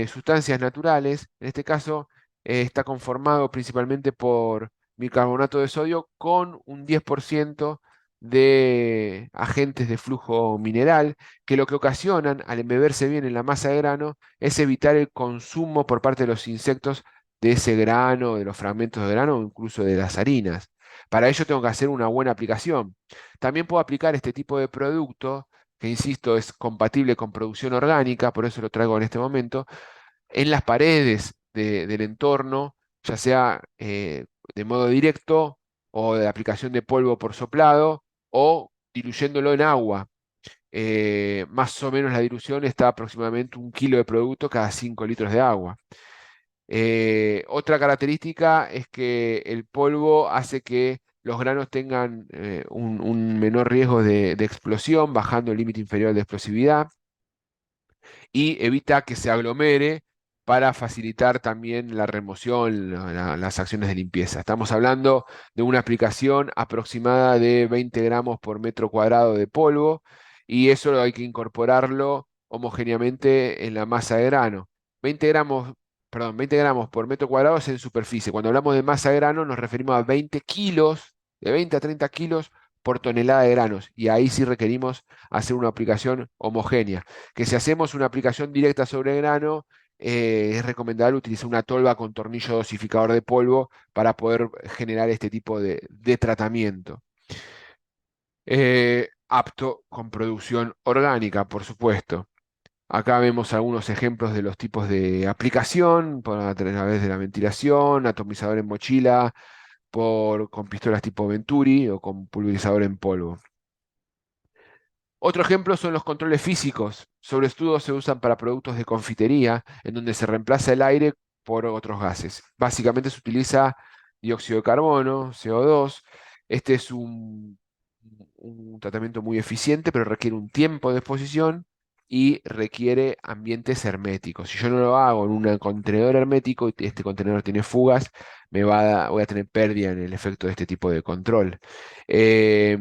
sustancias naturales. En este caso, está conformado principalmente por bicarbonato de sodio con un 10% de agentes de flujo mineral, que lo que ocasionan al embeberse bien en la masa de grano es evitar el consumo por parte de los insectos de ese grano, de los fragmentos de grano o incluso de las harinas. Para ello tengo que hacer una buena aplicación. También puedo aplicar este tipo de producto, que insisto, es compatible con producción orgánica, por eso lo traigo en este momento, en las paredes del entorno, ya sea de modo directo o de aplicación de polvo por soplado o diluyéndolo en agua. Más o menos la dilución está aproximadamente 1 kilo de producto cada 5 litros de agua. Otra característica es que el polvo hace que los granos tengan un menor riesgo de explosión, bajando el límite inferior de explosividad, y evita que se aglomere para facilitar también la remoción, las acciones de limpieza. Estamos hablando de una aplicación aproximada de 20 gramos por metro cuadrado de polvo, y eso hay que incorporarlo homogéneamente en la masa de grano. 20 gramos, perdón, 20 gramos por metro cuadrado es en superficie. Cuando hablamos de masa de grano nos referimos a 20 kilos, de 20 a 30 kilos por tonelada de granos, y ahí sí requerimos hacer una aplicación homogénea. Que si hacemos una aplicación directa sobre el grano, es recomendable utilizar una tolva con tornillo dosificador de polvo para poder generar este tipo de tratamiento. Apto con producción orgánica, por supuesto. Acá vemos algunos ejemplos de los tipos de aplicación, a través de la ventilación, atomizador en mochila, con pistolas tipo Venturi o con pulverizador en polvo. Otro ejemplo son los controles físicos. Sobre todo se usan para productos de confitería, en donde se reemplaza el aire por otros gases. Básicamente se utiliza dióxido de carbono, CO2. Este es un tratamiento muy eficiente, pero requiere un tiempo de exposición y requiere ambientes herméticos. Si yo no lo hago en un contenedor hermético y este contenedor tiene fugas, voy a tener pérdida en el efecto de este tipo de control. Eh,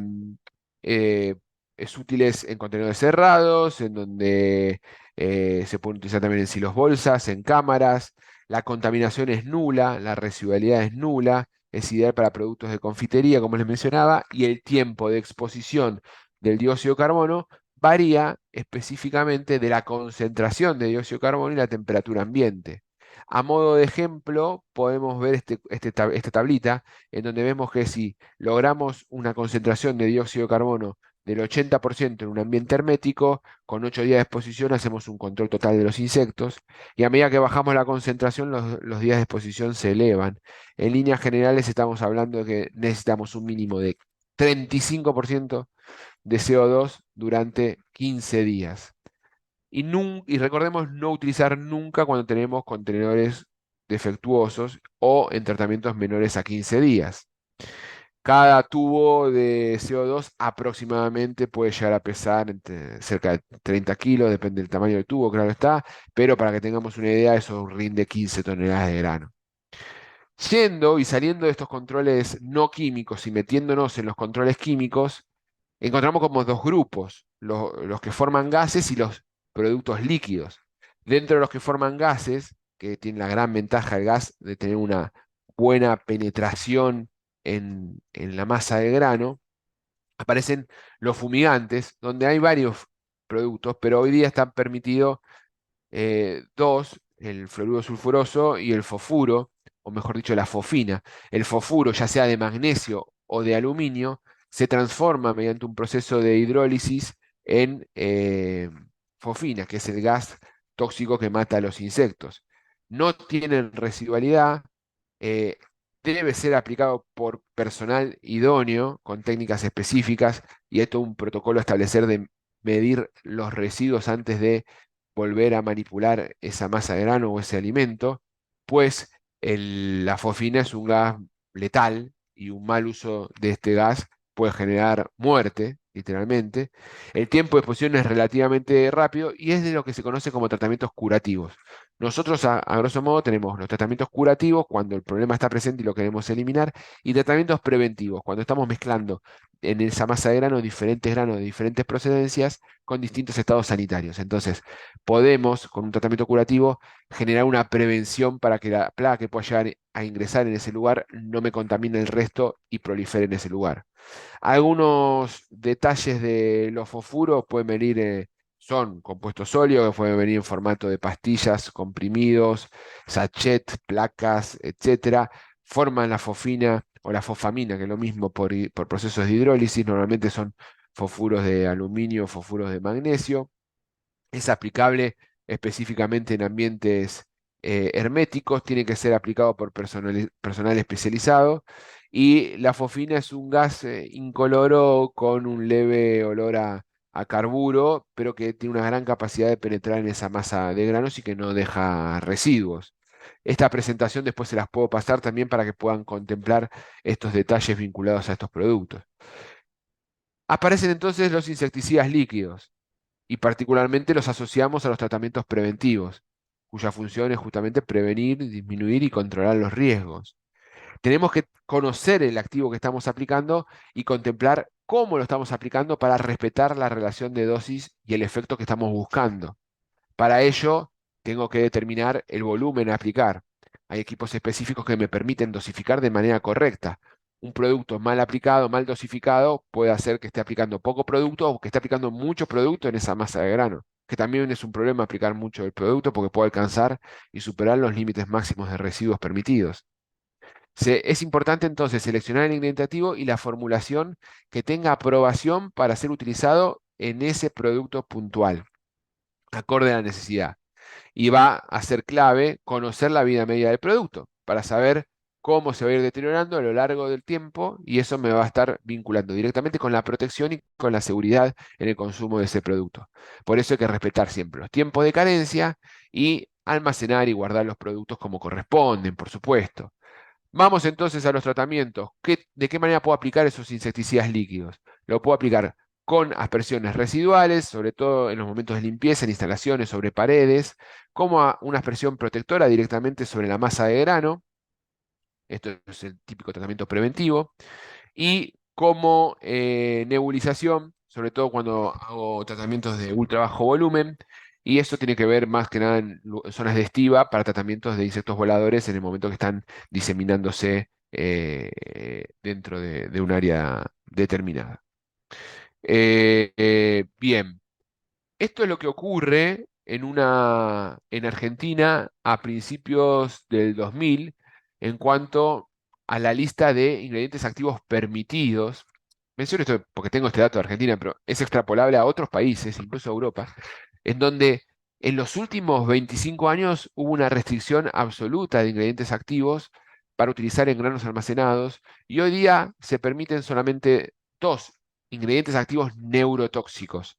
eh, es útil en contenedores cerrados, en donde se puede utilizar también en silos bolsas, en cámaras. La contaminación es nula, la residualidad es nula, es ideal para productos de confitería, como les mencionaba, y el tiempo de exposición del dióxido de carbono varía específicamente de la concentración de dióxido de carbono y la temperatura ambiente. A modo de ejemplo, podemos ver esta tablita, en donde vemos que si logramos una concentración de dióxido de carbono del 80% en un ambiente hermético, con 8 días de exposición hacemos un control total de los insectos, y a medida que bajamos la concentración, los días de exposición se elevan. En líneas generales estamos hablando de que necesitamos un mínimo de 35% de CO2 durante 15 días. Y recordemos no utilizar nunca cuando tenemos contenedores defectuosos o en tratamientos menores a 15 días. Cada tubo de CO2 aproximadamente puede llegar a pesar cerca de 30 kilos, depende del tamaño del tubo, claro está, pero para que tengamos una idea, eso rinde 15 toneladas de grano. Yendo y saliendo de estos controles no químicos y metiéndonos en los controles químicos, encontramos como dos grupos, los que forman gases y los productos líquidos. Dentro de los que forman gases, que tiene la gran ventaja el gas de tener una buena penetración en la masa de grano, aparecen los fumigantes, donde hay varios productos, pero hoy día están permitidos dos, el fluoruro sulfuroso y el fosfuro, o mejor dicho, la fosfina. El fosfuro, ya sea de magnesio o de aluminio, se transforma mediante un proceso de hidrólisis en fosfina, que es el gas tóxico que mata a los insectos. No tienen residualidad, eh, debe ser aplicado por personal idóneo, con técnicas específicas, y hay todo un protocolo a establecer de medir los residuos antes de volver a manipular esa masa de grano o ese alimento, pues la fosfina es un gas letal y un mal uso de este gas puede generar muerte, literalmente. El tiempo de exposición es relativamente rápido y es de lo que se conoce como tratamientos curativos. Nosotros, a grosso modo, tenemos los tratamientos curativos cuando el problema está presente y lo queremos eliminar, y tratamientos preventivos cuando estamos mezclando en esa masa de granos de diferentes procedencias con distintos estados sanitarios. Entonces, podemos, con un tratamiento curativo, generar una prevención para que la plaga que pueda llegar a ingresar en ese lugar no me contamine el resto y prolifere en ese lugar. Algunos detalles de los fosfuros pueden venir, son compuestos sólidos, que pueden venir en formato de pastillas, comprimidos, sachet, placas, etcétera. Forman la fosfina o la fosfamina, que es lo mismo por procesos de hidrólisis. Normalmente son fosfuros de aluminio, fosfuros de magnesio. Es aplicable específicamente en ambientes herméticos, tiene que ser aplicado por personal especializado. Y la fosfina es un gas incoloro con un leve olor a carburo, pero que tiene una gran capacidad de penetrar en esa masa de granos y que no deja residuos. Esta presentación después se las puedo pasar también para que puedan contemplar estos detalles vinculados a estos productos. Aparecen entonces los insecticidas líquidos y particularmente los asociamos a los tratamientos preventivos, cuya función es justamente prevenir, disminuir y controlar los riesgos. Tenemos que conocer el activo que estamos aplicando y contemplar cómo lo estamos aplicando para respetar la relación de dosis y el efecto que estamos buscando. Para ello, tengo que determinar el volumen a aplicar. Hay equipos específicos que me permiten dosificar de manera correcta. Un producto mal aplicado, mal dosificado, puede hacer que esté aplicando poco producto o que esté aplicando mucho producto en esa masa de grano, que también es un problema aplicar mucho el producto porque puede alcanzar y superar los límites máximos de residuos permitidos. Es importante entonces seleccionar el ingrediente activo y la formulación que tenga aprobación para ser utilizado en ese producto puntual, acorde a la necesidad. Y va a ser clave conocer la vida media del producto para saber cómo se va a ir deteriorando a lo largo del tiempo, y eso me va a estar vinculando directamente con la protección y con la seguridad en el consumo de ese producto. Por eso hay que respetar siempre los tiempos de carencia y almacenar y guardar los productos como corresponden, por supuesto. Vamos entonces a los tratamientos. ¿De qué manera puedo aplicar esos insecticidas líquidos? Lo puedo aplicar con aspersiones residuales, sobre todo en los momentos de limpieza, en instalaciones, sobre paredes, como una aspersión protectora directamente sobre la masa de grano. Esto es el típico tratamiento preventivo. Y como nebulización, sobre todo cuando hago tratamientos de ultra bajo volumen. Y esto tiene que ver más que nada en zonas de estiva para tratamientos de insectos voladores en el momento que están diseminándose dentro de un área determinada. Bien. Esto es lo que ocurre en Argentina a principios del 2000 en cuanto a la lista de ingredientes activos permitidos. Menciono esto porque tengo este dato de Argentina, pero es extrapolable a otros países, incluso a Europa, en donde en los últimos 25 años hubo una restricción absoluta de ingredientes activos para utilizar en granos almacenados, y hoy día se permiten solamente dos ingredientes activos neurotóxicos.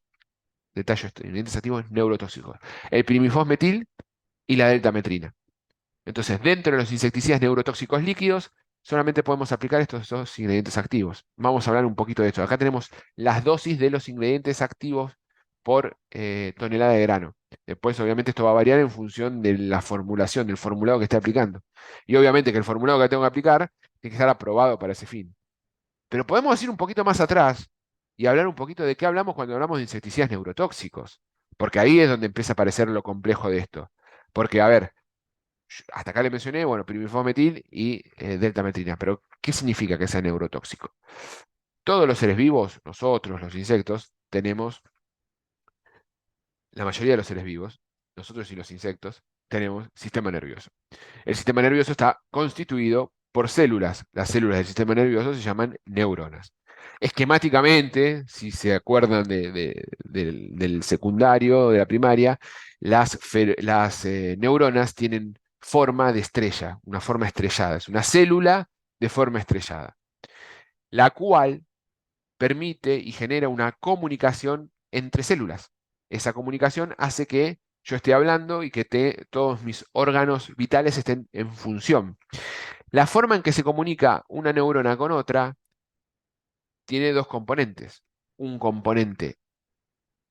Detalle, ingredientes activos neurotóxicos: el pirimifosmetil y la deltametrina. Entonces, dentro de los insecticidas neurotóxicos líquidos, solamente podemos aplicar estos dos ingredientes activos. Vamos a hablar un poquito de esto. Acá tenemos las dosis de los ingredientes activos por tonelada de grano. Después, obviamente, esto va a variar en función de la formulación, del formulado que esté aplicando. Y obviamente que el formulado que tengo que aplicar tiene que estar aprobado para ese fin. Pero podemos ir un poquito más atrás y hablar un poquito de qué hablamos cuando hablamos de insecticidas neurotóxicos. Porque ahí es donde empieza a aparecer lo complejo de esto. Porque, a ver, hasta acá le mencioné, bueno, pirimefometil y deltametrina, pero ¿qué significa que sea neurotóxico? Todos los seres vivos, nosotros, los insectos, tenemos, la mayoría de los seres vivos, nosotros y los insectos, tenemos sistema nervioso. El sistema nervioso está constituido por células. Las células del sistema nervioso se llaman neuronas. Esquemáticamente, si se acuerdan del secundario, de la primaria, las neuronas tienen forma de estrella, una forma estrellada, es una célula de forma estrellada, la cual permite y genera una comunicación entre células. Esa comunicación hace que yo esté hablando y que todos mis órganos vitales estén en función. La forma en que se comunica una neurona con otra tiene dos componentes. Un componente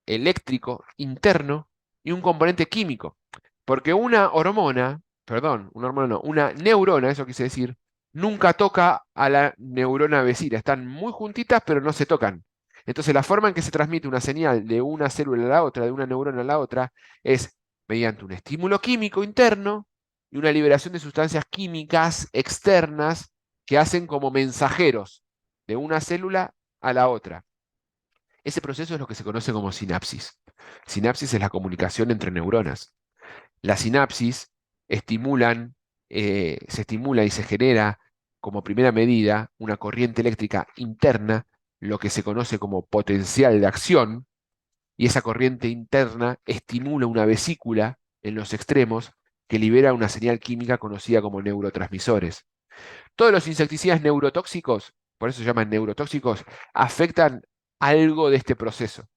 eléctrico interno y un componente químico. Porque una hormona, perdón, una hormona no, una neurona, eso quise decir, nunca toca a la neurona vecina. Están muy juntitas, pero no se tocan. Entonces, la forma en que se transmite una señal de una célula a la otra, de una neurona a la otra, es mediante un estímulo químico interno y una liberación de sustancias químicas externas que hacen como mensajeros de una célula a la otra. Ese proceso es lo que se conoce como sinapsis. Sinapsis es la comunicación entre neuronas. Las sinapsis estimulan, se estimula y se genera como primera medida una corriente eléctrica interna, lo que se conoce como potencial de acción, y esa corriente interna estimula una vesícula en los extremos que libera una señal química conocida como neurotransmisores. Todos los insecticidas neurotóxicos, por eso se llaman neurotóxicos, afectan algo de este proceso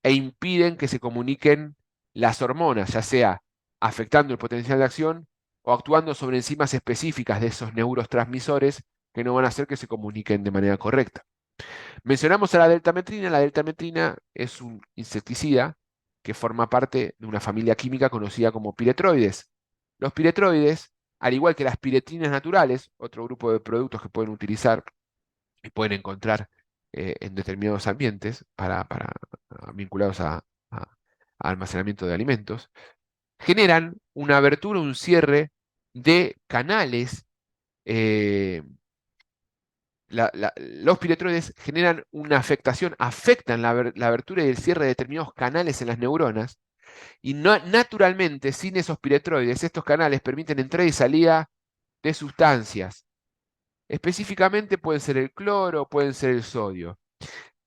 e impiden que se comuniquen las hormonas, ya sea afectando el potencial de acción o actuando sobre enzimas específicas de esos neurotransmisores que no van a hacer que se comuniquen de manera correcta. Mencionamos a la deltametrina. La deltametrina es un insecticida que forma parte de una familia química conocida como piretroides. Los piretroides, al igual que las piretrinas naturales, otro grupo de productos que pueden utilizar y pueden encontrar en determinados ambientes vinculados a almacenamiento de alimentos, generan una abertura, un cierre de canales. Los piretroides generan una afectación, afectan la abertura y el cierre de determinados canales en las neuronas, y naturalmente, sin esos piretroides, estos canales permiten entrada y salida de sustancias. Específicamente pueden ser el cloro, pueden ser el sodio.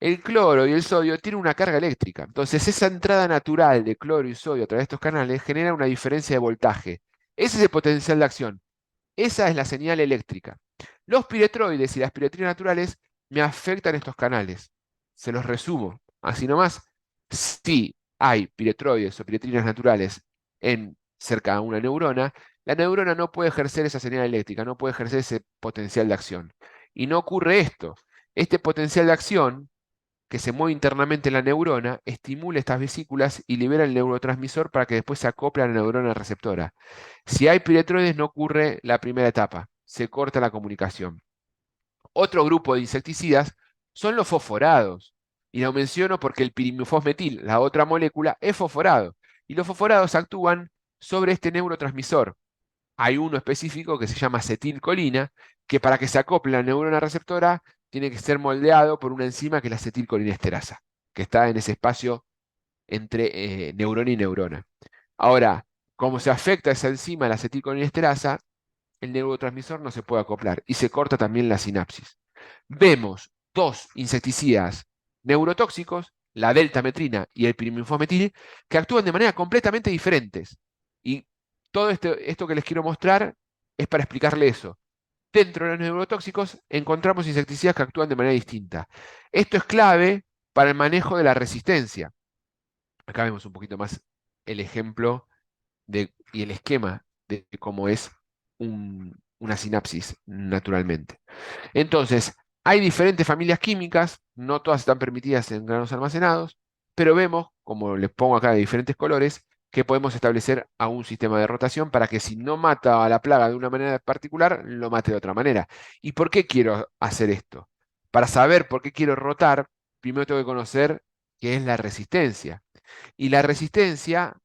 El cloro y el sodio tienen una carga eléctrica. Entonces, esa entrada natural de cloro y sodio a través de estos canales genera una diferencia de voltaje. Ese es el potencial de acción. Esa es la señal eléctrica. Los piretroides y las piretrinas naturales me afectan estos canales. Se los resumo. Así nomás, si hay piretroides o piretrinas naturales cerca de una neurona, la neurona no puede ejercer esa señal eléctrica, no puede ejercer ese potencial de acción. Y no ocurre esto. Este potencial de acción que se mueve internamente en la neurona, estimula estas vesículas y libera el neurotransmisor para que después se acople a la neurona receptora. Si hay piretroides no ocurre la primera etapa, se corta la comunicación. Otro grupo de insecticidas son los fosforados. Y lo menciono porque el pirimifosmetil, la otra molécula, es fosforado. Y los fosforados actúan sobre este neurotransmisor. Hay uno específico que se llama acetilcolina, que para que se acople a la neurona receptora tiene que ser moldeado por una enzima que es la acetilcolinesterasa, que está en ese espacio entre neurona y neurona. Ahora, como se afecta esa enzima, la acetilcolinesterasa, el neurotransmisor no se puede acoplar y se corta también la sinapsis. Vemos dos insecticidas neurotóxicos, la deltametrina y el pirimifosmetil, que actúan de manera completamente diferentes. Y todo esto que les quiero mostrar es para explicarle eso. Dentro de los neurotóxicos encontramos insecticidas que actúan de manera distinta. Esto es clave para el manejo de la resistencia. Acá vemos un poquito más el ejemplo y el esquema de cómo es una sinapsis naturalmente. Entonces, hay diferentes familias químicas, no todas están permitidas en granos almacenados, pero vemos, como les pongo acá de diferentes colores, que podemos establecer a un sistema de rotación para que si no mata a la plaga de una manera particular, lo mate de otra manera. ¿Y por qué quiero hacer esto? Para saber por qué quiero rotar, primero tengo que conocer qué es la resistencia. Y la resistencia,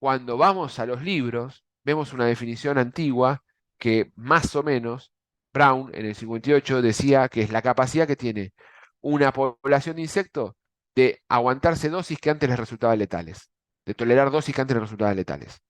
cuando vamos a los libros, vemos una definición antigua que más o menos Brown en el 58 decía que es la capacidad que tiene una población de insectos de aguantarse dosis que antes les resultaban letales, de tolerar dosis que antes les resultaban letales.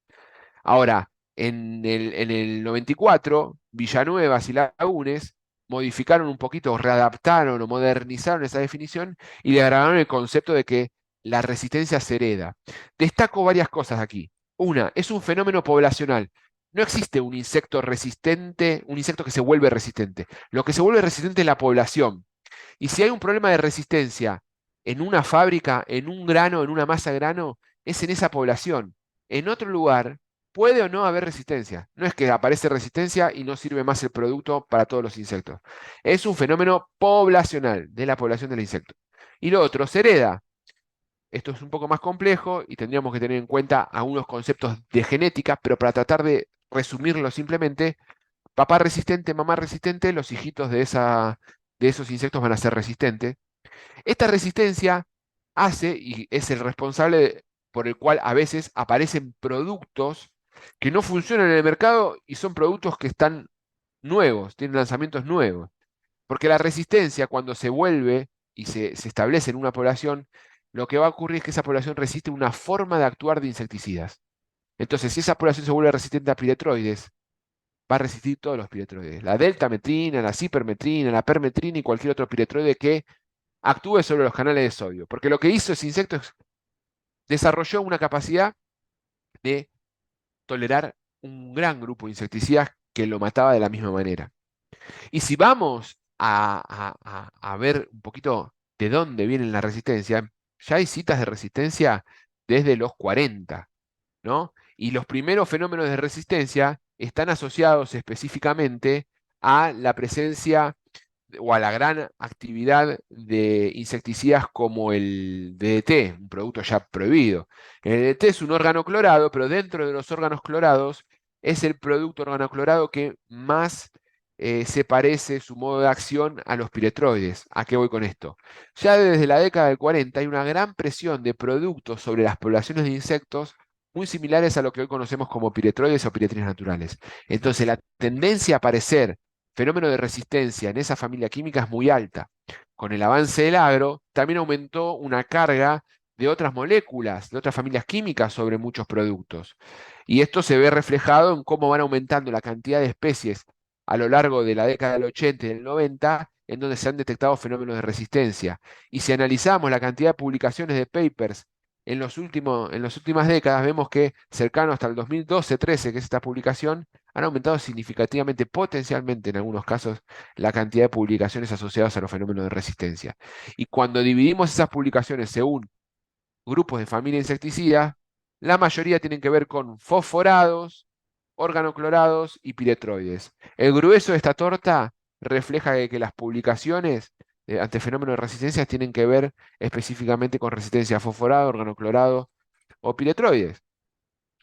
Ahora, en el 94, Villanuevas y Lagunes modificaron un poquito, readaptaron o modernizaron esa definición y le agregaron el concepto de que la resistencia se hereda. Destaco varias cosas aquí. Una, es un fenómeno poblacional. No existe un insecto resistente, un insecto que se vuelve resistente. Lo que se vuelve resistente es la población. Y si hay un problema de resistencia en una fábrica, en un grano, en una masa de grano, es en esa población. En otro lugar puede o no haber resistencia. No es que aparece resistencia y no sirve más el producto para todos los insectos. Es un fenómeno poblacional de la población del insecto. Y lo otro, se hereda. Esto es un poco más complejo y tendríamos que tener en cuenta algunos conceptos de genética, pero para tratar de resumirlo simplemente, papá resistente, mamá resistente, los hijitos de esos insectos van a ser resistentes. Esta resistencia hace y es el responsable por el cual a veces aparecen productos que no funcionan en el mercado y son productos que están nuevos, tienen lanzamientos nuevos. Porque la resistencia, cuando se vuelve y se establece en una población, lo que va a ocurrir es que esa población resiste una forma de actuar de insecticidas. Entonces, si esa población se vuelve resistente a piretroides, va a resistir todos los piretroides. La deltametrina, la cipermetrina, la permetrina y cualquier otro piretroide que actúe sobre los canales de sodio. Porque lo que hizo ese insecto es desarrolló una capacidad de tolerar un gran grupo de insecticidas que lo mataba de la misma manera. Y si vamos a ver un poquito de dónde viene la resistencia, ya hay citas de resistencia desde los 40, ¿no? Y los primeros fenómenos de resistencia están asociados específicamente a la presencia o a la gran actividad de insecticidas como el DDT, un producto ya prohibido. El DDT es un órgano clorado, pero dentro de los órganos clorados es el producto organoclorado que más se parece su modo de acción a los piretroides. ¿A qué voy con esto? Ya desde la década del 40 hay una gran presión de productos sobre las poblaciones de insectos muy similares a lo que hoy conocemos como piretroides o piretrinas naturales. Entonces, la tendencia a aparecer fenómeno de resistencia en esa familia química es muy alta. Con el avance del agro, también aumentó una carga de otras moléculas, de otras familias químicas sobre muchos productos. Y esto se ve reflejado en cómo van aumentando la cantidad de especies a lo largo de la década del 80 y del 90, en donde se han detectado fenómenos de resistencia. Y si analizamos la cantidad de publicaciones de papers en las últimas décadas, vemos que cercano hasta el 2012-13, que es esta publicación, han aumentado significativamente, potencialmente en algunos casos, la cantidad de publicaciones asociadas a los fenómenos de resistencia. Y cuando dividimos esas publicaciones según grupos de familia insecticida, la mayoría tienen que ver con fosforados, organoclorados y piretroides. El grueso de esta torta refleja que las publicaciones ante fenómenos de resistencia tienen que ver específicamente con resistencia a fosforado, organoclorado o piretroides.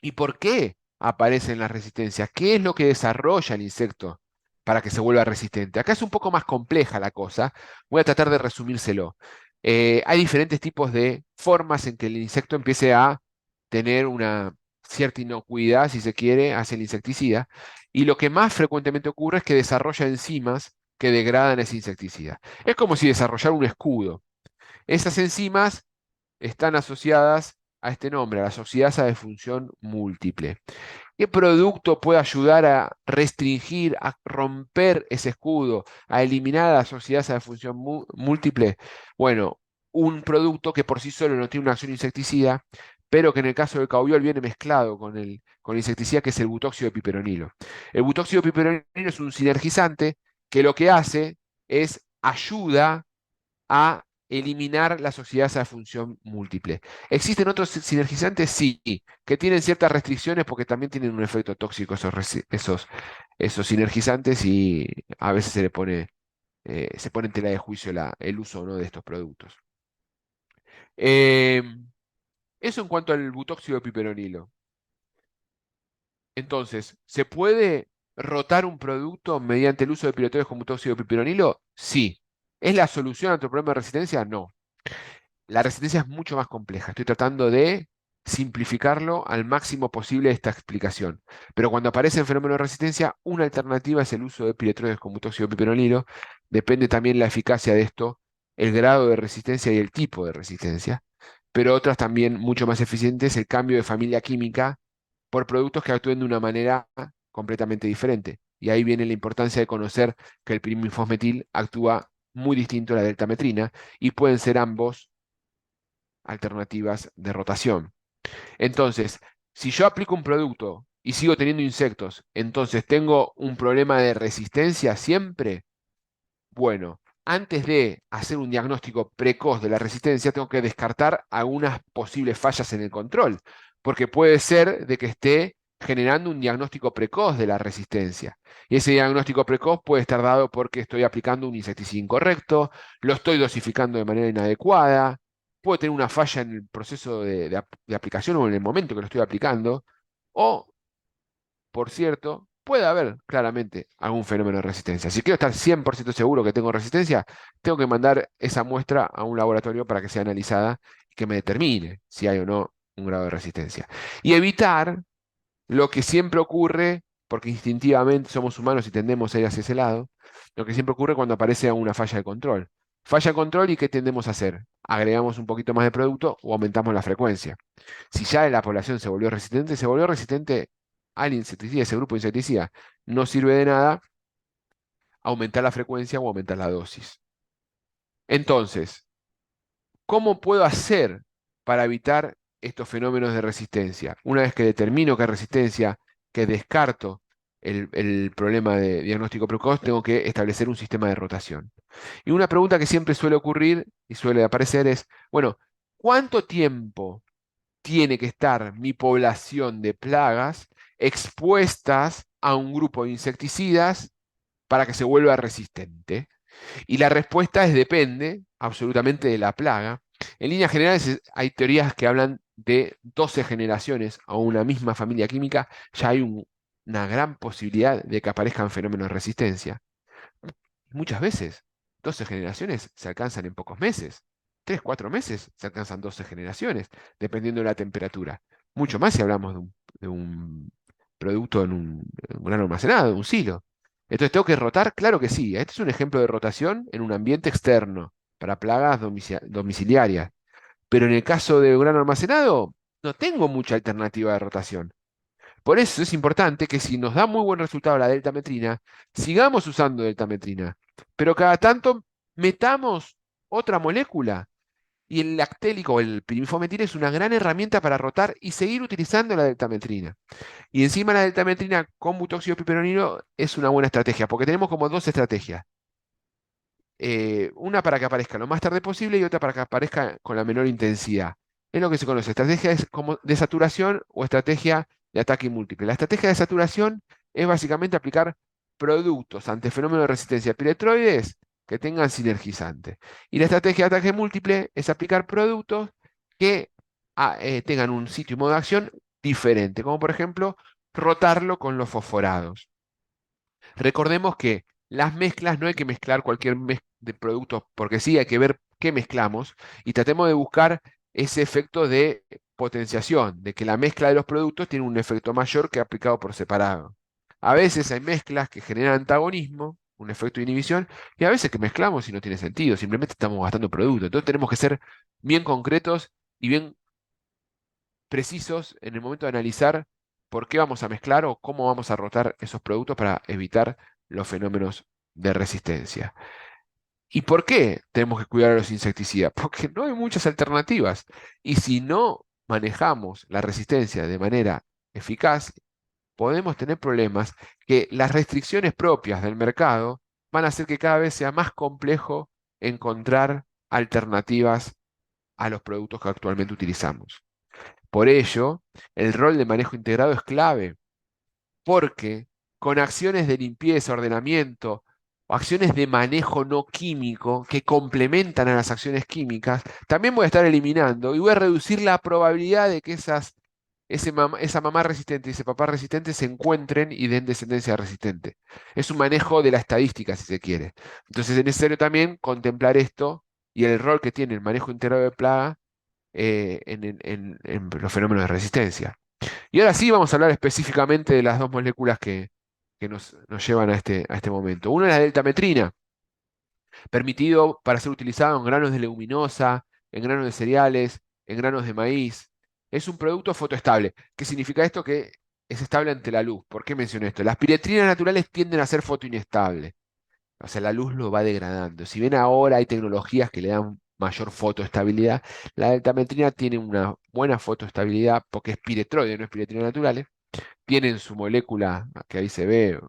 ¿Y por qué aparecen las resistencias? ¿Qué es lo que desarrolla el insecto para que se vuelva resistente? Acá es un poco más compleja la cosa. Voy a tratar de resumírselo. Hay diferentes tipos de formas en que el insecto empiece a tener una cierta inocuidad, si se quiere, hacia el insecticida. Y lo que más frecuentemente ocurre es que desarrolla enzimas que degradan ese insecticida. Es como si desarrollara un escudo. Esas enzimas están asociadas a este nombre, a la oxidasa de función múltiple. ¿Qué producto puede ayudar a restringir, a romper ese escudo, a eliminar la oxidasa de función múltiple? Bueno, un producto que por sí solo no tiene una acción insecticida, pero que en el caso del caobiol viene mezclado con el insecticida, que es el butóxido de piperonilo. El butóxido de piperonilo es un sinergizante que lo que hace es ayuda a eliminar la sociedad de función múltiple. ¿Existen otros sinergizantes? Sí, que tienen ciertas restricciones porque también tienen un efecto tóxico esos sinergizantes y a veces se pone en tela de juicio el uso o no de estos productos. Eh, Eso en cuanto al butóxido de piperonilo. Entonces, ¿se puede rotar un producto mediante el uso de piretroides con butóxido de piperonilo? Sí. ¿Es la solución a tu problema de resistencia? No. La resistencia es mucho más compleja. Estoy tratando de simplificarlo al máximo posible esta explicación. Pero cuando aparece el fenómeno de resistencia, una alternativa es el uso de piretroides con butóxido de piperonilo. Depende también la eficacia de esto, el grado de resistencia y el tipo de resistencia. Pero otras también mucho más eficientes, el cambio de familia química por productos que actúen de una manera completamente diferente. Y ahí viene la importancia de conocer que el pirimifosmetil actúa muy distinto a la deltametrina y pueden ser ambos alternativas de rotación. Entonces, si yo aplico un producto y sigo teniendo insectos, entonces tengo un problema de resistencia siempre. Bueno, antes de hacer un diagnóstico precoz de la resistencia, tengo que descartar algunas posibles fallas en el control, porque puede ser de que esté generando un diagnóstico precoz de la resistencia. Y ese diagnóstico precoz puede estar dado porque estoy aplicando un insecticida incorrecto, lo estoy dosificando de manera inadecuada, puedo tener una falla en el proceso de aplicación o en el momento que lo estoy aplicando, o por cierto, puede haber claramente algún fenómeno de resistencia. Si quiero estar 100% seguro que tengo resistencia, tengo que mandar esa muestra a un laboratorio para que sea analizada y que me determine si hay o no un grado de resistencia. Y evitar lo que siempre ocurre, porque instintivamente somos humanos y tendemos a ir hacia ese lado, lo que siempre ocurre cuando aparece una falla de control. Falla de control y ¿qué tendemos a hacer? Agregamos un poquito más de producto o aumentamos la frecuencia. Si ya la población se volvió resistente al insecticida, ese grupo de insecticida, no sirve de nada aumentar la frecuencia o aumentar la dosis. Entonces, ¿cómo puedo hacer para evitar estos fenómenos de resistencia? Una vez que determino que hay resistencia, que descarto el problema de diagnóstico precoz, tengo que establecer un sistema de rotación. Y una pregunta que siempre suele ocurrir y suele aparecer es, bueno, ¿cuánto tiempo tiene que estar mi población de plagas expuestas a un grupo de insecticidas para que se vuelva resistente? Y la respuesta es depende absolutamente de la plaga. En líneas generales hay teorías que hablan de 12 generaciones a una misma familia química, ya hay una gran posibilidad de que aparezcan fenómenos de resistencia. Muchas veces, 12 generaciones se alcanzan en pocos meses. 3, 4 meses se alcanzan 12 generaciones, dependiendo de la temperatura. Mucho más si hablamos de un producto en un grano almacenado, un silo. Entonces, ¿tengo que rotar? Claro que sí. Este es un ejemplo de rotación en un ambiente externo, para plagas domiciliarias. Pero en el caso de un grano almacenado, no tengo mucha alternativa de rotación. Por eso es importante que si nos da muy buen resultado la deltametrina, sigamos usando deltametrina, pero cada tanto metamos otra molécula. Y el lactélico o el pirimifosmetil es una gran herramienta para rotar y seguir utilizando la deltametrina. Y encima la deltametrina con butóxido de piperonilo es una buena estrategia, porque tenemos como dos estrategias. Una para que aparezca lo más tarde posible y otra para que aparezca con la menor intensidad. Es lo que se conoce. Estrategia es como de saturación o estrategia de ataque múltiple. La estrategia de saturación es básicamente aplicar productos ante fenómenos de resistencia piretroides que tengan sinergizante. Y la estrategia de ataque múltiple es aplicar productos que tengan un sitio y modo de acción diferente, como por ejemplo rotarlo con los fosforados. Recordemos que las mezclas no hay que mezclar cualquier de productos porque sí, hay que ver qué mezclamos y tratemos de buscar ese efecto de potenciación, de que la mezcla de los productos tiene un efecto mayor que aplicado por separado. A veces hay mezclas que generan antagonismo, un efecto de inhibición, y a veces que mezclamos y no tiene sentido, simplemente estamos gastando producto. Entonces tenemos que ser bien concretos y bien precisos en el momento de analizar por qué vamos a mezclar o cómo vamos a rotar esos productos para evitar los fenómenos de resistencia. ¿Y por qué tenemos que cuidar a los insecticidas? Porque no hay muchas alternativas. Y si no manejamos la resistencia de manera eficaz, podemos tener problemas que las restricciones propias del mercado van a hacer que cada vez sea más complejo encontrar alternativas a los productos que actualmente utilizamos. Por ello, el rol de manejo integrado es clave, porque con acciones de limpieza, ordenamiento, o acciones de manejo no químico que complementan a las acciones químicas, también voy a estar eliminando y voy a reducir la probabilidad de que esa mamá resistente y ese papá resistente se encuentren y den descendencia resistente. Es un manejo de la estadística, si se quiere. Entonces es necesario también contemplar esto y el rol que tiene el manejo integrado de plaga en los fenómenos de resistencia. Y ahora sí vamos a hablar específicamente de las dos moléculas que nos llevan a este momento. Una es la deltametrina, permitido para ser utilizado en granos de leguminosa, en granos de cereales, en granos de maíz. Es un producto fotoestable. ¿Qué significa esto? Que es estable ante la luz. ¿Por qué menciono esto? Las piretrinas naturales tienden a ser fotoinestables. O sea, la luz lo va degradando. Si bien ahora hay tecnologías que le dan mayor fotoestabilidad, la deltametrina tiene una buena fotoestabilidad porque es piretroide, no es piretrina naturales. Tiene en su molécula, que ahí se ve,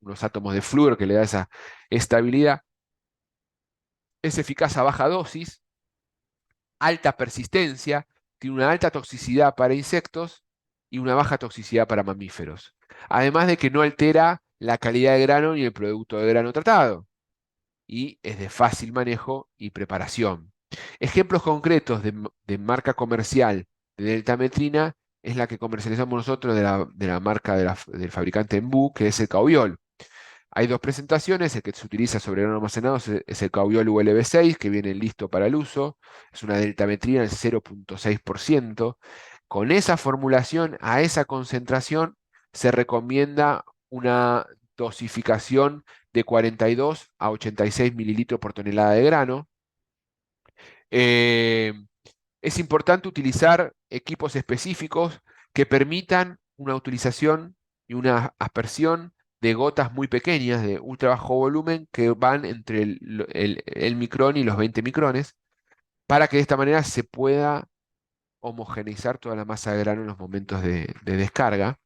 unos átomos de flúor que le da esa estabilidad. Es eficaz a baja dosis, alta persistencia, tiene una alta toxicidad para insectos y una baja toxicidad para mamíferos. Además de que no altera la calidad de grano ni el producto de grano tratado y es de fácil manejo y preparación. Ejemplos concretos de marca comercial de deltametrina es la que comercializamos nosotros de la marca del fabricante Embú, que es el Caobiol. Hay dos presentaciones, el que se utiliza sobre grano almacenado es el Caobiol ULB6, que viene listo para el uso, es una deltametría del 0,6%. Con esa formulación, a esa concentración, se recomienda una dosificación de 42 a 86 mililitros por tonelada de grano. Eh, es importante utilizar equipos específicos que permitan una utilización y una aspersión de gotas muy pequeñas de ultra bajo volumen que van entre el micrón y los 20 micrones para que de esta manera se pueda homogeneizar toda la masa de grano en los momentos de descarga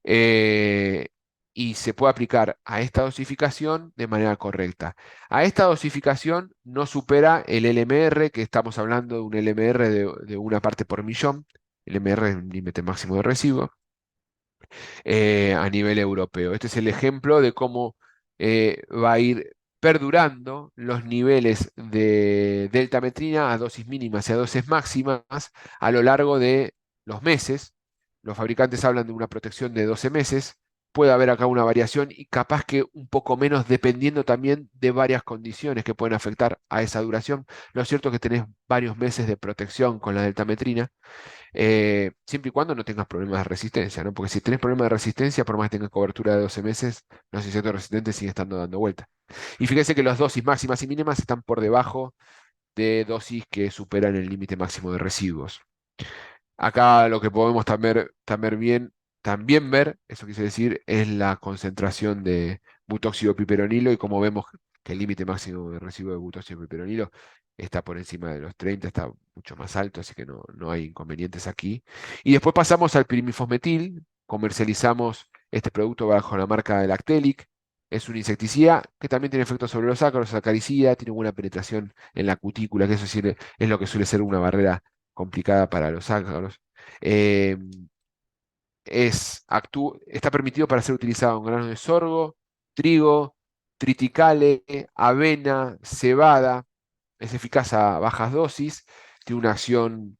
eh, y se puede aplicar a esta dosificación de manera correcta. A esta dosificación no supera el LMR, que estamos hablando de un LMR de una parte por millón. El LMR es un límite máximo de residuo a nivel europeo. Este es el ejemplo de cómo va a ir perdurando los niveles de deltametrina a dosis mínimas y a dosis máximas a lo largo de los meses. Los fabricantes hablan de una protección de 12 meses. Puede haber acá una variación y capaz que un poco menos dependiendo también de varias condiciones que pueden afectar a esa duración. Lo cierto es que tenés varios meses de protección con la deltametrina siempre y cuando no tengas problemas de resistencia, ¿no? Porque si tenés problemas de resistencia, por más que tengas cobertura de 12 meses, los insectos resistentes siguen estando dando vuelta. Y fíjense que las dosis máximas y mínimas están por debajo de dosis que superan el límite máximo de residuos. Acá lo que podemos también ver, eso quise decir, es la concentración de butóxido piperonilo y como vemos que el límite máximo de residuo de butóxido piperonilo está por encima de los 30, está mucho más alto, así que no hay inconvenientes aquí. Y después pasamos al pirimifosmetil, comercializamos este producto bajo la marca de Lactelic, es un insecticida que también tiene efectos sobre los ácaros, acaricida, tiene buena penetración en la cutícula, que eso sí es lo que suele ser una barrera complicada para los ácaros. Eh, está permitido para ser utilizado en granos de sorgo, trigo, triticale, avena, cebada. Es eficaz a bajas dosis, tiene una acción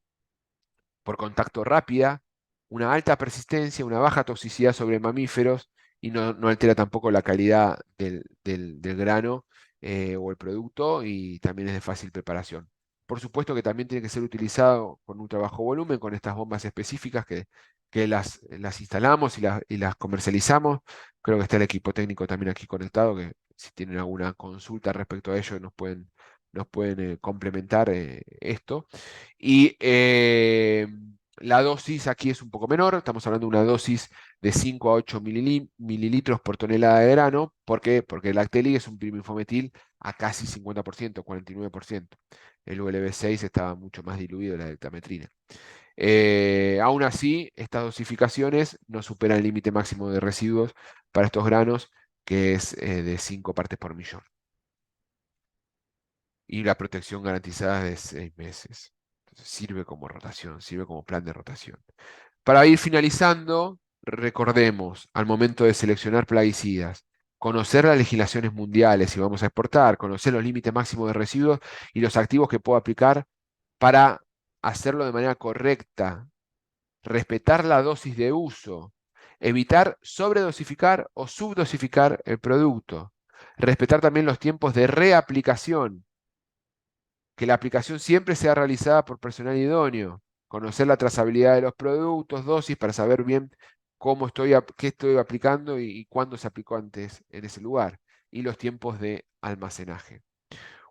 por contacto rápida, una alta persistencia, una baja toxicidad sobre mamíferos y no altera tampoco la calidad del grano o el producto y también es de fácil preparación. Por supuesto que también tiene que ser utilizado con un trabajo volumen, con estas bombas específicas que las instalamos y las comercializamos. Creo que está el equipo técnico también aquí conectado, que si tienen alguna consulta respecto a ello nos pueden complementar esto. Y la dosis aquí es un poco menor, estamos hablando de una dosis de 5 a 8 mililitros por tonelada de grano. ¿Por qué? Porque el Lactelic es un pirimifosmetil a casi 50%, 49%. El ULB6 estaba mucho más diluido, la deltametrina. Aún así, estas dosificaciones no superan el límite máximo de residuos para estos granos, que es de 5 partes por millón y la protección garantizada es de 6 meses. Entonces sirve como rotación, sirve como plan de rotación. Para ir finalizando, recordemos al momento de seleccionar plaguicidas, conocer las legislaciones mundiales si vamos a exportar, conocer los límites máximos de residuos y los activos que puedo aplicar para hacerlo de manera correcta, respetar la dosis de uso, evitar sobredosificar o subdosificar el producto, respetar también los tiempos de reaplicación, que la aplicación siempre sea realizada por personal idóneo, conocer la trazabilidad de los productos, dosis, para saber bien qué estoy aplicando y cuándo se aplicó antes en ese lugar, y los tiempos de almacenaje.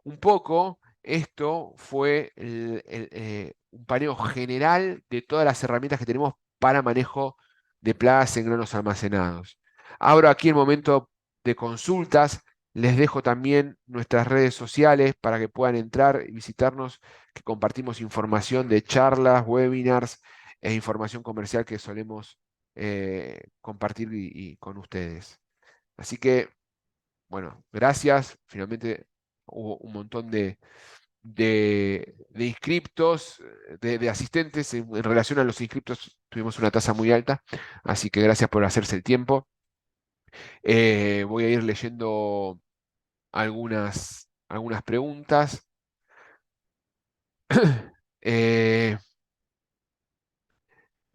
Un poco, esto fue un paneo general de todas las herramientas que tenemos para manejo de plagas en granos almacenados. Abro aquí el momento de consultas. Les dejo también nuestras redes sociales para que puedan entrar y visitarnos, que compartimos información de charlas, webinars e información comercial que solemos compartir y con ustedes. Así que, bueno, gracias. Finalmente hubo un montón de inscriptos, de asistentes. En relación a los inscriptos tuvimos una tasa muy alta, así que gracias por hacerse el tiempo. Voy a ir leyendo algunas preguntas. Eh,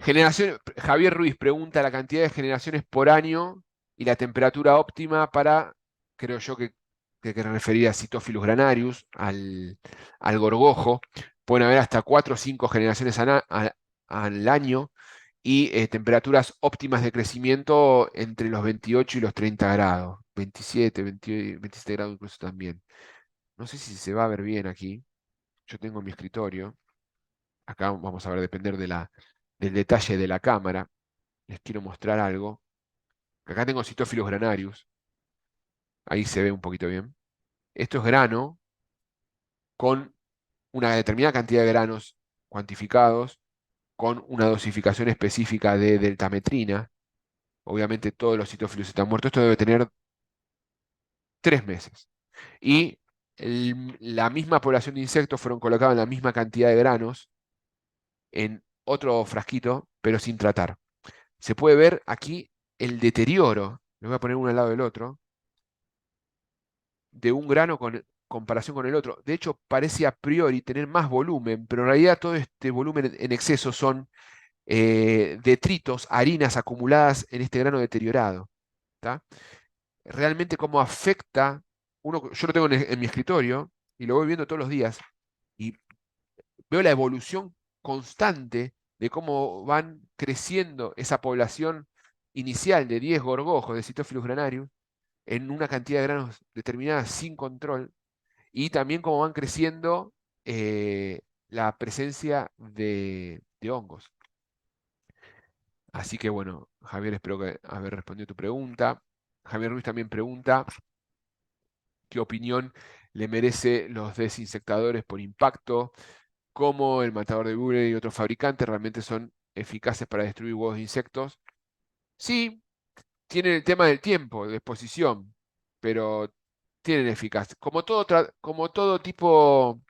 Javier Ruiz pregunta la cantidad de generaciones por año y la temperatura óptima para, creo yo que refería a Cytophilus granarius, al gorgojo. Pueden haber hasta 4 o 5 generaciones al año y temperaturas óptimas de crecimiento entre los 28 y los 30 grados. 27, 20, 27 grados incluso también. No sé si se va a ver bien aquí. Yo tengo mi escritorio. Acá vamos a ver, depender del detalle de la cámara. Les quiero mostrar algo. Acá tengo Cytophilus granarius. Ahí se ve un poquito bien. Esto es grano con una determinada cantidad de granos cuantificados, con una dosificación específica de deltametrina. Obviamente todos los citófilos están muertos. Esto debe tener 3 meses. Y la misma población de insectos fueron colocados en la misma cantidad de granos en otro frasquito, pero sin tratar. Se puede ver aquí el deterioro, lo voy a poner uno al lado del otro, de un grano con comparación con el otro. De hecho, parece a priori tener más volumen, pero en realidad todo este volumen en exceso son detritos, harinas acumuladas en este grano deteriorado. ¿Tá? Realmente cómo afecta, yo lo tengo en mi escritorio y lo voy viendo todos los días y veo la evolución constante de cómo van creciendo esa población inicial de 10 gorgojos de Cytophilus granarius en una cantidad de granos determinada sin control, y también cómo van creciendo la presencia de hongos. Así que bueno, Javier, espero haber respondido tu pregunta. Javier Ruiz también pregunta qué opinión le merece los desinsectadores por impacto, cómo el matador de Google y otros fabricantes realmente son eficaces para destruir huevos de insectos. Sí, tienen el tema del tiempo, de exposición, pero tienen eficacia. Como todo tipo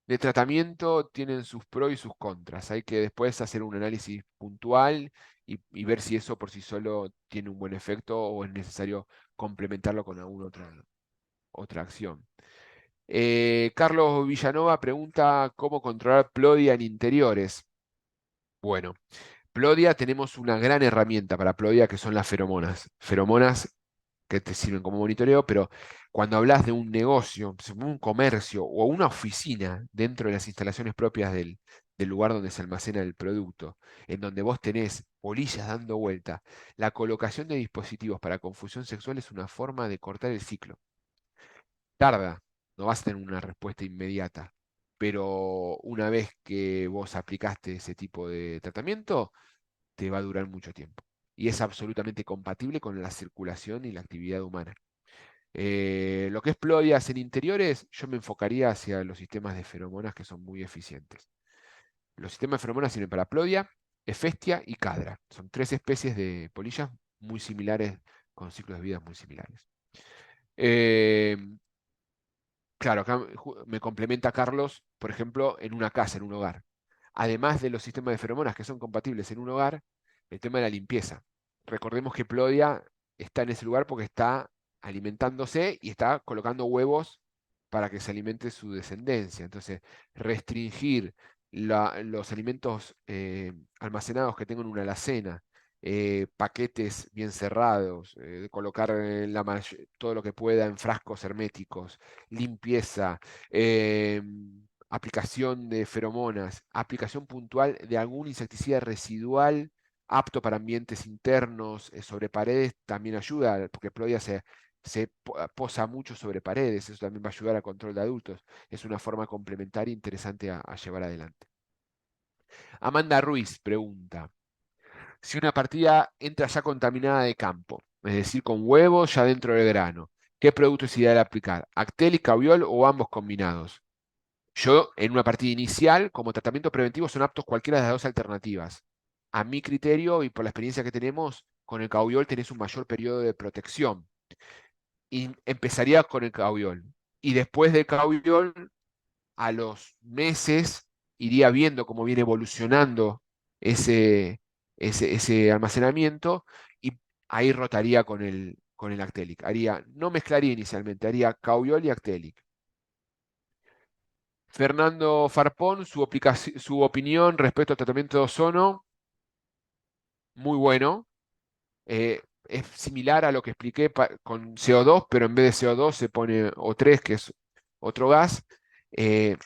de tratamiento, tienen sus pros y sus contras. Hay que después hacer un análisis puntual y ver si eso por sí solo tiene un buen efecto o es necesario complementarlo con alguna otra acción. Carlos Villanova pregunta cómo controlar Plodia en interiores. Bueno, Plodia, tenemos una gran herramienta para Plodia que son las feromonas. Feromonas que te sirven como monitoreo, pero cuando hablas de un negocio, un comercio o una oficina dentro de las instalaciones propias del lugar donde se almacena el producto, en donde vos tenés polillas dando vuelta, la colocación de dispositivos para confusión sexual es una forma de cortar el ciclo. Tarda, no vas a tener una respuesta inmediata, pero una vez que vos aplicaste ese tipo de tratamiento, te va a durar mucho tiempo. Y es absolutamente compatible con la circulación y la actividad humana. Lo que es Ploias en interiores, yo me enfocaría hacia los sistemas de feromonas que son muy eficientes. Los sistemas de feromonas sirven para Plodia, Hefestia y Cadra. Son 3 especies de polillas muy similares, con ciclos de vida muy similares. Eh, Claro, acá me complementa Carlos, por ejemplo, en una casa, en un hogar. Además de los sistemas de feromonas que son compatibles en un hogar, el tema de la limpieza. Recordemos que Plodia está en ese lugar porque está alimentándose y está colocando huevos para que se alimente su descendencia. Entonces, restringir los alimentos almacenados que tengan una alacena, paquetes bien cerrados, colocar todo lo que pueda en frascos herméticos, limpieza, eh, aplicación de feromonas, aplicación puntual de algún insecticida residual apto para ambientes internos, sobre paredes, también ayuda, porque Plodia se posa mucho sobre paredes, eso también va a ayudar al control de adultos. Es una forma complementaria interesante a llevar adelante. Amanda Ruiz pregunta, Si una partida entra ya contaminada de campo, es decir, con huevos ya dentro del grano, ¿qué producto es ideal aplicar? ¿Actel y Caviol o ambos combinados? Yo, en una partida inicial, como tratamiento preventivo, son aptos cualquiera de las dos alternativas. A mi criterio y por la experiencia que tenemos, con el Caviol tenés un mayor periodo de protección. Y empezaría con el Caviol. Y después del Caviol, a los meses iría viendo cómo viene evolucionando ese, ese almacenamiento y ahí rotaría con el Actelic. No mezclaría inicialmente, haría Caubiol y Actelic. Fernando Farpón, su opinión respecto al tratamiento de ozono, muy bueno. Es similar a lo que expliqué con CO2, pero en vez de CO2 se pone O3, que es otro gas. Eh,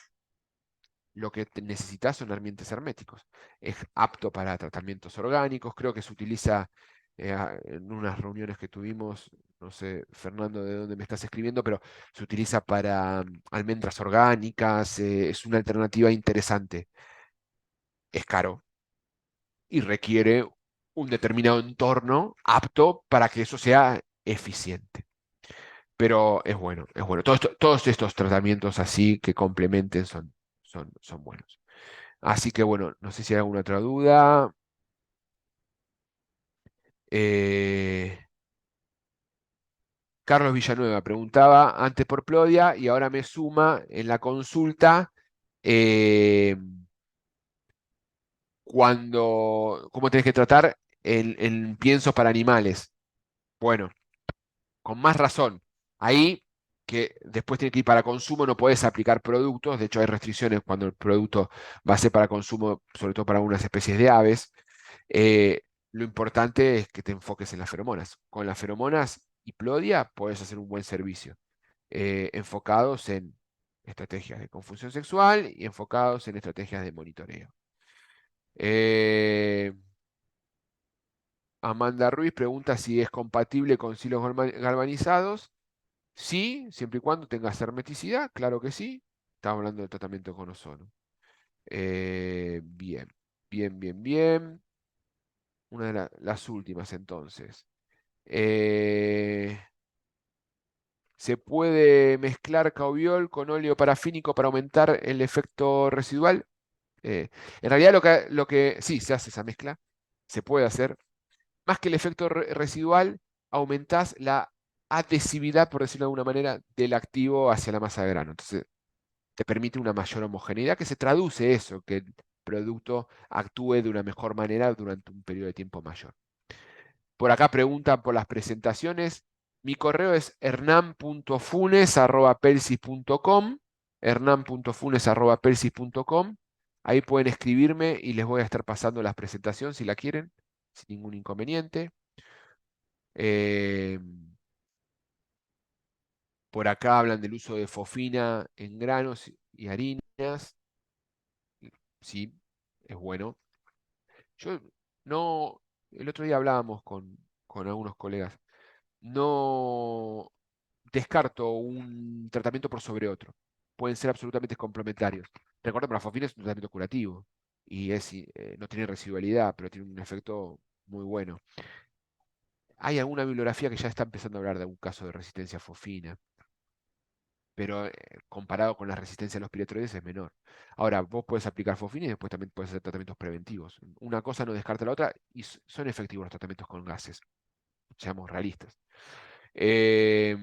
lo que necesitas son ambientes herméticos. Es apto para tratamientos orgánicos, creo que se utiliza en unas reuniones que tuvimos, no sé, Fernando, de dónde me estás escribiendo, pero se utiliza para almendras orgánicas, es una alternativa interesante. Es caro y requiere un determinado entorno apto para que eso sea eficiente. Pero es bueno, es bueno. Todos estos tratamientos así que complementen son buenos. Así que bueno, no sé si hay alguna otra duda. Eh, Carlos Villanueva preguntaba antes por Plodia y ahora me suma en la consulta eh, cómo tenés que tratar en piensos para animales. Bueno, con más razón. Ahí que después tiene que ir para consumo, no podés aplicar productos. De hecho, hay restricciones cuando el producto va a ser para consumo, sobre todo para algunas especies de aves. Eh, lo importante es que te enfoques en las feromonas. Con las feromonas y Plodia puedes hacer un buen servicio, enfocados en estrategias de confusión sexual y enfocados en estrategias de monitoreo. Eh, Amanda Ruiz pregunta si es compatible con silos galvanizados. Sí, siempre y cuando tengas hermeticidad, claro que sí. Estamos hablando de tratamiento con ozono. Bien, bien, bien, bien. Una de las últimas entonces. Eh, ¿Se puede mezclar caobiol con óleo parafínico para aumentar el efecto residual? Eh, en realidad sí, se hace esa mezcla, se puede hacer. Más que el efecto residual, aumentás la adhesividad, por decirlo de alguna manera, del activo hacia la masa de grano. Entonces, te permite una mayor homogeneidad que se traduce eso, que el producto actúe de una mejor manera durante un periodo de tiempo mayor. Por acá preguntan por las presentaciones. Mi correo es hernan.funes@pelsis.com, hernan.funes@pelsis.com. Ahí pueden escribirme y les voy a estar pasando las presentaciones si la quieren, sin ningún inconveniente. Eh, por acá hablan del uso de fofina en granos y harinas. Sí, es bueno. Yo no, el otro día hablábamos con algunos colegas. No descarto un tratamiento por sobre otro. Pueden ser absolutamente complementarios. Recuerda que la fosfina es un tratamiento curativo y no tiene residualidad, pero tiene un efecto muy bueno. Hay alguna bibliografía que ya está empezando a hablar de un caso de resistencia a fosfina, pero comparado con la resistencia a los piretroides es menor. Ahora, vos puedes aplicar fosfina y después también puedes hacer tratamientos preventivos. Una cosa no descarta la otra y son efectivos los tratamientos con gases, seamos realistas. Eh,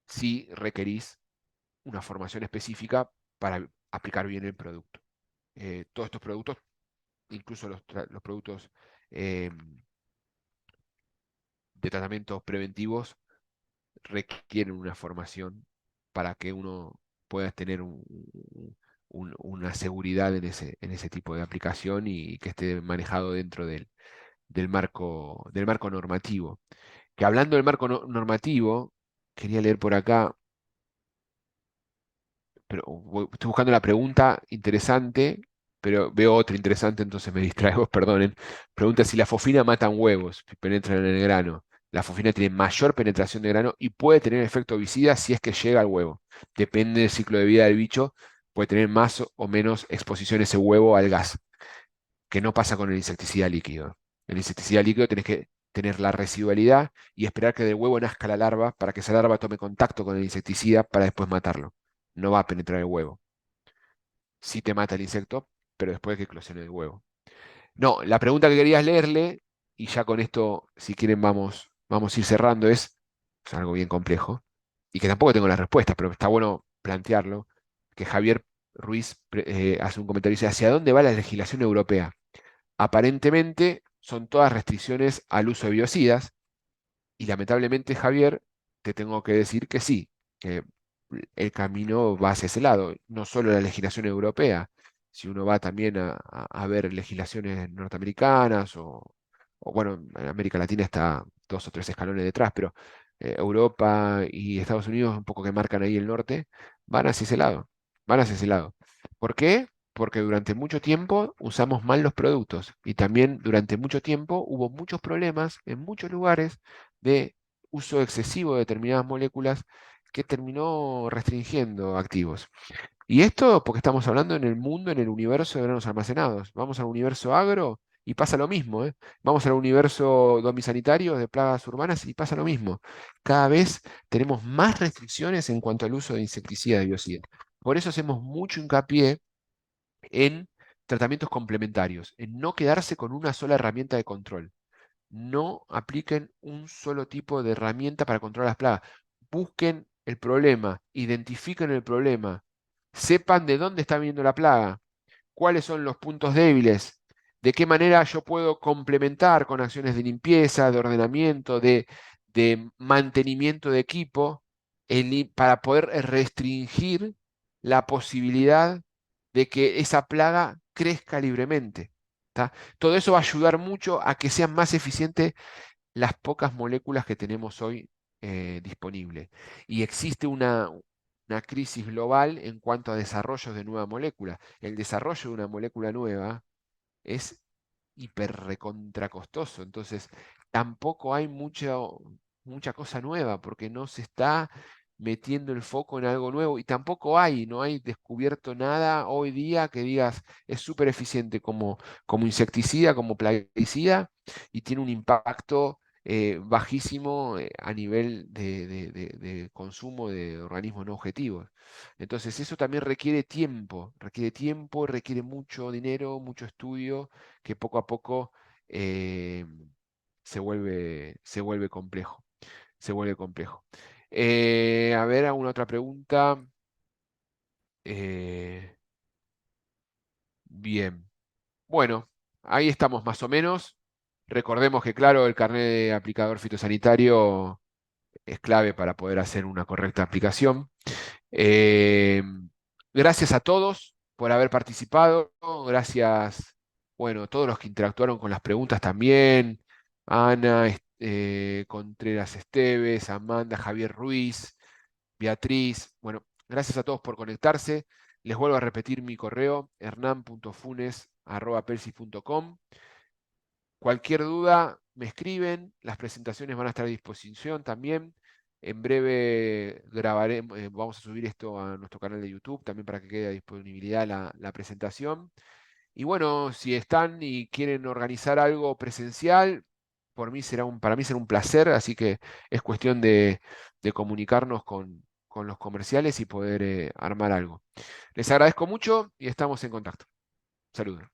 si requerís una formación específica para aplicar bien el producto. Todos estos productos, incluso los productos eh, de tratamientos preventivos, requieren una formación para que uno pueda tener una seguridad en ese tipo de aplicación y que esté manejado dentro del marco normativo. Que hablando del marco normativo, quería leer por acá, pero estoy buscando la pregunta interesante, pero veo otra interesante, entonces me distraigo, perdonen. Pregunta si la fofina matan huevos, si penetran en el grano. La fofina tiene mayor penetración de grano y puede tener efecto vicida si es que llega al huevo. Depende del ciclo de vida del bicho, puede tener más o menos exposición ese huevo al gas. que no pasa con el insecticida líquido. El insecticida líquido tenés que tener la residualidad y esperar que del huevo nazca la larva para que esa larva tome contacto con el insecticida para después matarlo. No va a penetrar el huevo. Sí te mata el insecto, pero después de que eclosione el huevo. No, la pregunta que querías leerle, y ya con esto, si quieren, vamos a ir cerrando, es algo bien complejo, y que tampoco tengo la respuesta, pero está bueno plantearlo, que Javier Ruiz hace un comentario y dice, ¿hacia dónde va la legislación europea? Aparentemente son todas restricciones al uso de biocidas, y lamentablemente, Javier, te tengo que decir que sí, que el camino va hacia ese lado, no solo la legislación europea, si uno va también a ver legislaciones norteamericanas bueno, en América Latina está 2 o 3 escalones detrás, pero Europa y Estados Unidos, un poco que marcan ahí el norte, van hacia ese lado, van hacia ese lado. ¿Por qué? Porque durante mucho tiempo usamos mal los productos y también durante mucho tiempo hubo muchos problemas en muchos lugares de uso excesivo de determinadas moléculas que terminó restringiendo activos. Y esto porque estamos hablando en el mundo, en el universo de granos almacenados. Vamos al universo agro y pasa lo mismo, ¿eh? Vamos al universo domisanitario de plagas urbanas y pasa lo mismo. Cada vez tenemos más restricciones en cuanto al uso de insecticidas y biocidas. Por eso hacemos mucho hincapié en tratamientos complementarios, en no quedarse con una sola herramienta de control. No apliquen un solo tipo de herramienta para controlar las plagas. Busquen el problema, identifiquen el problema, sepan de dónde está viniendo la plaga, cuáles son los puntos débiles, de qué manera yo puedo complementar con acciones de limpieza, de ordenamiento, de mantenimiento de equipo, para poder restringir la posibilidad de que esa plaga crezca libremente. ¿Tá? Todo eso va a ayudar mucho a que sean más eficientes las pocas moléculas que tenemos hoy disponibles. Y existe una crisis global en cuanto a desarrollos de nuevas moléculas. El desarrollo de una molécula nueva es hiper recontra costoso. Entonces, tampoco hay mucha cosa nueva porque no se está metiendo el foco en algo nuevo y tampoco no hay descubierto nada hoy día que digas es súper eficiente como insecticida, como plaguicida y tiene un impacto bajísimo a nivel de consumo de organismos no objetivos. Entonces, eso también requiere mucho dinero, mucho estudio que poco a poco eh, se vuelve complejo. Se vuelve complejo. A ver, ¿alguna otra pregunta? Eh, bien. Bueno, ahí estamos más o menos. Recordemos que, claro, el carnet de aplicador fitosanitario es clave para poder hacer una correcta aplicación. Eh, Gracias a todos por haber participado. Gracias, bueno, a todos los que interactuaron con las preguntas también. Ana, Contreras Esteves, Amanda, Javier Ruiz, Beatriz. Bueno, gracias a todos por conectarse. Les vuelvo a repetir mi correo, hernan.funes@pelsi.com. Cualquier duda, me escriben. Las presentaciones van a estar a disposición también. En breve grabaremos, vamos a subir esto a nuestro canal de YouTube también para que quede a disponibilidad la presentación. Y bueno, si están y quieren organizar algo presencial, para mí será un placer, así que es cuestión de comunicarnos con los comerciales y poder armar algo. Les agradezco mucho y estamos en contacto. Saludos.